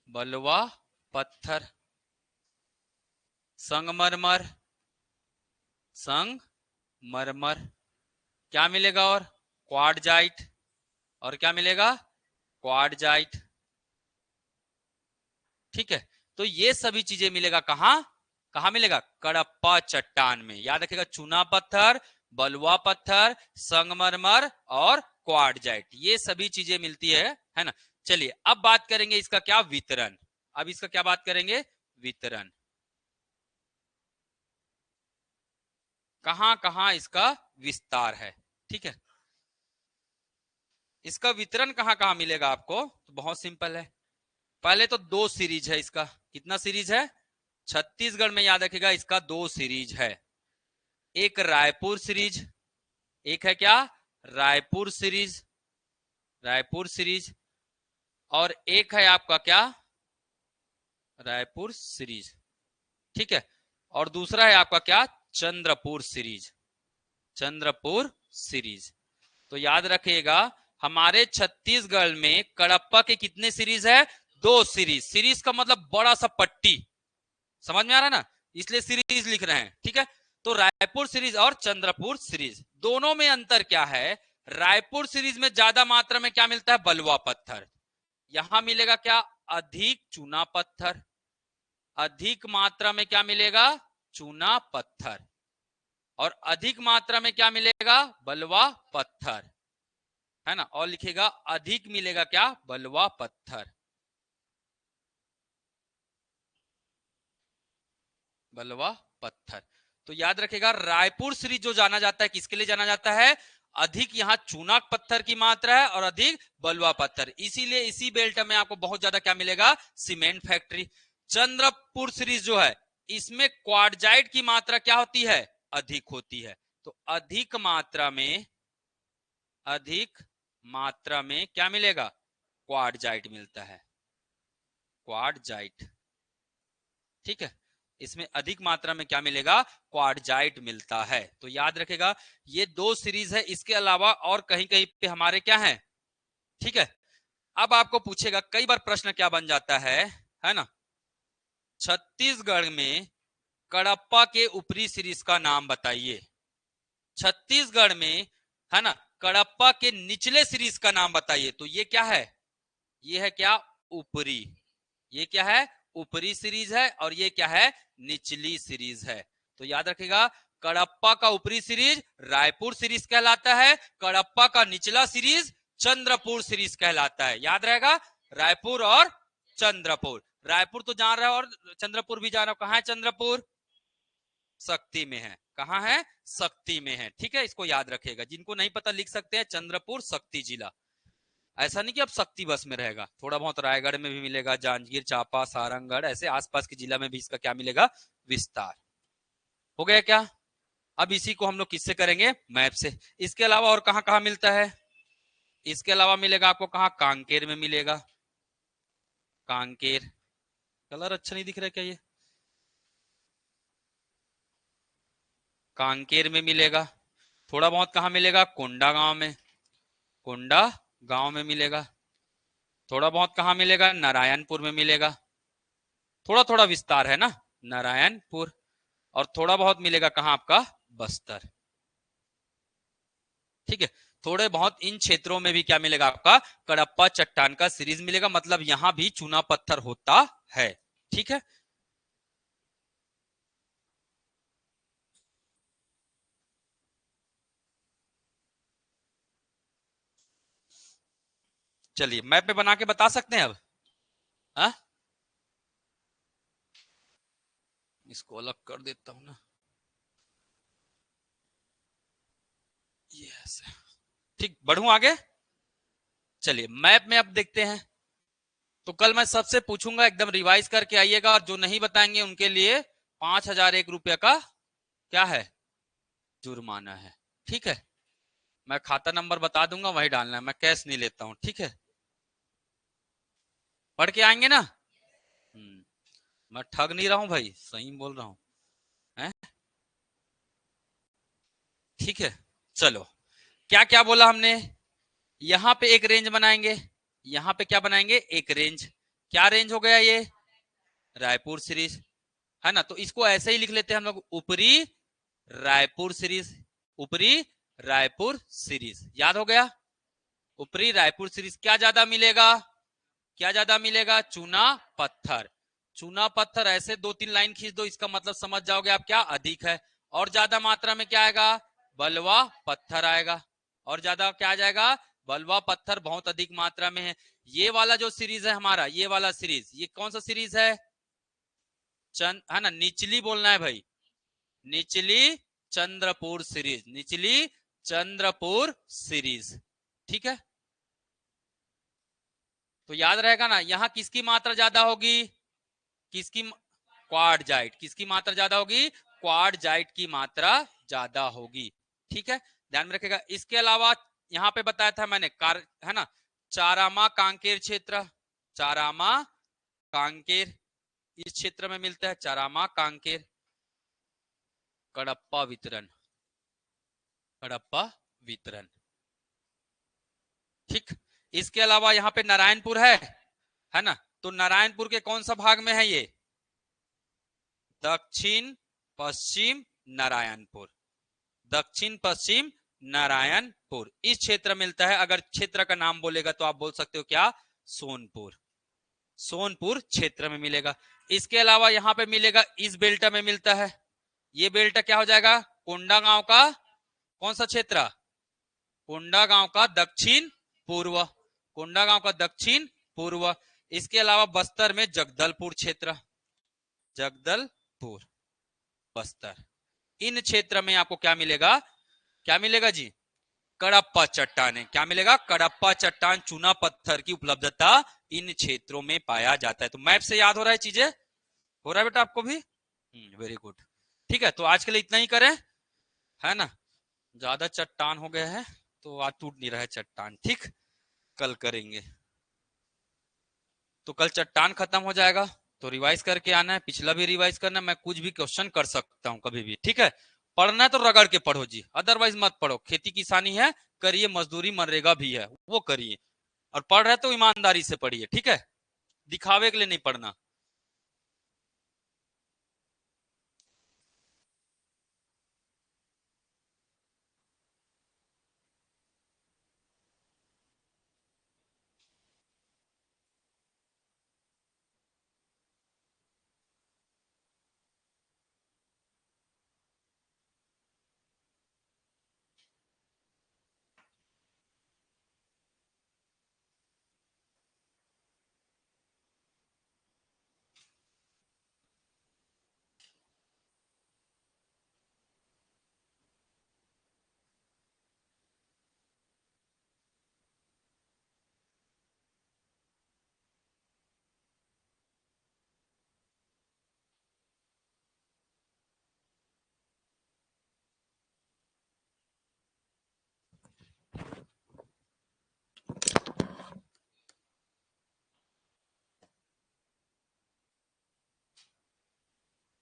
बलुआ पत्थर, संगमरमर, संगमरमर, क्या मिलेगा, और क्वार्टजाइट, और क्या मिलेगा, क्वार्टजाइट, ठीक है। तो ये सभी चीजें मिलेगा कहां, कहां मिलेगा, कडप्पा चट्टान में। याद रखिएगा, चूना पत्थर, बलुआ पत्थर, संगमरमर और क्वार्टजाइट, ये सभी चीजें मिलती है ना। चलिए अब बात करेंगे इसका क्या, वितरण। अब इसका क्या बात करेंगे, वितरण, कहां कहां इसका विस्तार है, ठीक है। इसका वितरण कहां कहां मिलेगा आपको, तो बहुत सिंपल है। पहले तो दो सीरीज है इसका, कितना सीरीज है, छत्तीसगढ़ में याद रखिएगा इसका दो सीरीज है, एक रायपुर सीरीज, एक है क्या, रायपुर सीरीज, रायपुर सीरीज, और एक है आपका क्या, रायपुर सीरीज, ठीक है। और दूसरा है आपका क्या, चंद्रपुर सीरीज, चंद्रपुर सीरीज। तो याद रखिएगा, हमारे छत्तीसगढ़ में कडप्पा के कितने सीरीज है, दो सीरीज। सीरीज का मतलब बड़ा सा पट्टी, समझ में आ रहा है ना, इसलिए सीरीज लिख रहे हैं, ठीक है। तो रायपुर सीरीज और चंद्रपुर सीरीज, दोनों में अंतर क्या है, रायपुर सीरीज में ज्यादा मात्रा में क्या मिलता है, बलुआ पत्थर, यहां मिलेगा क्या, अधिक चूना पत्थर, अधिक मात्रा में क्या मिलेगा, चूना पत्थर, और अधिक मात्रा में क्या मिलेगा, बलुआ पत्थर, है ना। और लिखेगा अधिक मिलेगा क्या, बलुआ पत्थर, बलुआ पत्थर। तो याद रखेगा, रायपुर सीरीज जो जाना जाता है, किसके लिए जाना जाता है, अधिक यहाँ चूना पत्थर की मात्रा है और अधिक बलुआ पत्थर, इसीलिए इसी बेल्ट में आपको बहुत ज्यादा क्या मिलेगा, सीमेंट फैक्ट्री। चंद्रपुर सीरीज जो है, इसमें क्वार्टजाइट की मात्रा क्या होती है, अधिक होती है। तो अधिक मात्रा में, अधिक मात्रा में क्या मिलेगा, क्वार्टजाइट मिलता है, क्वार्टजाइट, ठीक है। इसमें अधिक मात्रा में क्या मिलेगा, क्वार्टजाइट मिलता है। तो याद रखेगा, ये दो सीरीज है, इसके अलावा और कहीं कहीं पे हमारे क्या है, ठीक है। अब आपको पूछेगा, कई बार प्रश्न क्या बन जाता है ना, छत्तीसगढ़ में कडप्पा के ऊपरी सीरीज का नाम बताइए, छत्तीसगढ़ में, है ना, कडप्पा के निचले सीरीज का नाम बताइए। तो ये क्या है, ये है क्या, ऊपरी, ये क्या है, ऊपरी सीरीज है, और ये क्या है, निचली सीरीज है। तो याद रखिएगा, कडप्पा का ऊपरी सीरीज रायपुर सीरीज कहलाता है, कडप्पा का निचला सीरीज चंद्रपुर सीरीज कहलाता है। याद रहेगा, रायपुर और चंद्रपुर, रायपुर तो जान रहा है और चंद्रपुर भी जान रहा है, कहां है चंद्रपुर, शक्ति में है, कहां है, शक्ति में है, ठीक है। इसको याद रखिएगा, जिनको नहीं पता लिख सकते हैं, चंद्रपुर शक्ति जिला। ऐसा नहीं कि अब शक्ति बस में रहेगा, थोड़ा बहुत रायगढ़ में भी मिलेगा, जांजगीर चांपा सारंगगढ़ ऐसे आसपास के जिला में भी इसका क्या मिलेगा, विस्तार। हो गया क्या? अब इसी को हम लोग किससे करेंगे, मैप से। इसके अलावा और कहां कहां मिलता है, इसके अलावा मिलेगा आपको कहां, कांकेर में मिलेगा। कांकेर, कलर अच्छा नहीं दिख रहा क्या ये, कांकेर में मिलेगा। थोड़ा बहुत कहां मिलेगा, कोंडा गांव में, कोंडा गांव में मिलेगा। थोड़ा बहुत कहां मिलेगा, नारायणपुर में मिलेगा। थोड़ा थोड़ा विस्तार है ना, नारायणपुर। और थोड़ा बहुत मिलेगा कहां, आपका बस्तर। ठीक है, थोड़े बहुत इन क्षेत्रों में भी क्या मिलेगा, आपका कडप्पा चट्टान का सीरीज मिलेगा, मतलब यहां भी चूना पत्थर होता है। ठीक है, चलिए मैप में बना के बता सकते हैं अब। हा? इसको अलग कर देता हूं ना, यस। ठीक, बढ़ूं आगे। चलिए मैप में अब देखते हैं। तो कल मैं सबसे पूछूंगा, एकदम रिवाइज करके आइएगा, और जो नहीं बताएंगे उनके लिए 5,001 रुपये का क्या है, जुर्माना है। ठीक है, मैं खाता नंबर बता दूंगा, वही डालना है, मैं कैश नहीं लेता हूं। ठीक है, पढ़ के आएंगे ना। मैं ठग नहीं रहा हूं भाई, सही बोल रहा हूं है? ठीक है, चलो क्या क्या बोला हमने, यहां पे एक रेंज बनाएंगे, यहां पे क्या बनाएंगे, एक रेंज। क्या रेंज हो गया ये, रायपुर सीरीज, है ना। तो इसको ऐसे ही लिख लेते हैं हम लोग, ऊपरी रायपुर सीरीज, ऊपरी रायपुर सीरीज, याद हो गया। ऊपरी रायपुर सीरीज क्या ज्यादा मिलेगा, क्या ज्यादा मिलेगा, चूना पत्थर। चूना पत्थर ऐसे 2-3 लाइन खींच दो, इसका मतलब समझ जाओगे आप क्या अधिक है। और ज्यादा मात्रा में क्या आएगा, बलवा पत्थर आएगा। और ज्यादा क्या आ जाएगा, बलवा पत्थर बहुत अधिक मात्रा में है। ये वाला जो सीरीज है हमारा, ये वाला सीरीज, ये कौन सा सीरीज है, चंद, है ना, निचली बोलना है भाई, निचली चंद्रपुर सीरीज, निचली चंद्रपुर सीरीज। ठीक है, तो याद रहेगा ना, यहां किसकी मात्रा ज्यादा होगी, किसकी, क्वार्टजाइट, किसकी मात्रा ज्यादा होगी, क्वार्टजाइट की मात्रा ज्यादा होगी। ठीक है, ध्यान में रखेगा। इसके अलावा यहां पे बताया था मैंने, है ना, चारामा कांकेर क्षेत्र, चारामा कांकेर इस क्षेत्र में मिलता है, चारामा कांकेर। कडप्पा वितरण, कडप्पा वितरण। ठीक, इसके अलावा यहाँ पे नारायणपुर है ना, तो नारायणपुर के कौन सा भाग में है ये, दक्षिण पश्चिम नारायणपुर, दक्षिण पश्चिम नारायणपुर इस क्षेत्र मिलता है। अगर क्षेत्र का नाम बोलेगा तो आप बोल सकते हो क्या, सोनपुर, सोनपुर क्षेत्र में मिलेगा। इसके अलावा यहाँ पे मिलेगा, इस बेल्ट में मिलता है, ये बेल्ट क्या हो जाएगा, कोंडा गांव का कौन सा क्षेत्र, कोंडा गांव का दक्षिण पूर्व, कोंडा गांव का दक्षिण पूर्व। इसके अलावा बस्तर में जगदलपुर क्षेत्र, जगदलपुर बस्तर, इन क्षेत्र में आपको क्या मिलेगा, क्या मिलेगा जी, कडप्पा चट्टान। क्या मिलेगा, कडप्पा चट्टान, चूना पत्थर की उपलब्धता इन क्षेत्रों में पाया जाता है। तो मैप से याद हो रहा है चीजें, हो रहा है बेटा आपको भी, वेरी गुड। ठीक है, तो आज के लिए इतना ही करें, है ना, ज्यादा चट्टान हो गया है तो आज टूट नहीं रहा है चट्टान। ठीक, कल करेंगे, तो कल चट्टान खत्म हो जाएगा, तो रिवाइज करके आना है, पिछला भी रिवाइज करना है, मैं कुछ भी क्वेश्चन कर सकता हूं कभी भी। ठीक है, पढ़ना है तो रगड़ के पढ़ो जी, अदरवाइज मत पढ़ो। खेती किसानी है करिए, मजदूरी मनरेगा भी है वो करिए, और पढ़ रहे तो ईमानदारी से पढ़िए। ठीक है, दिखावे के लिए नहीं पढ़ना।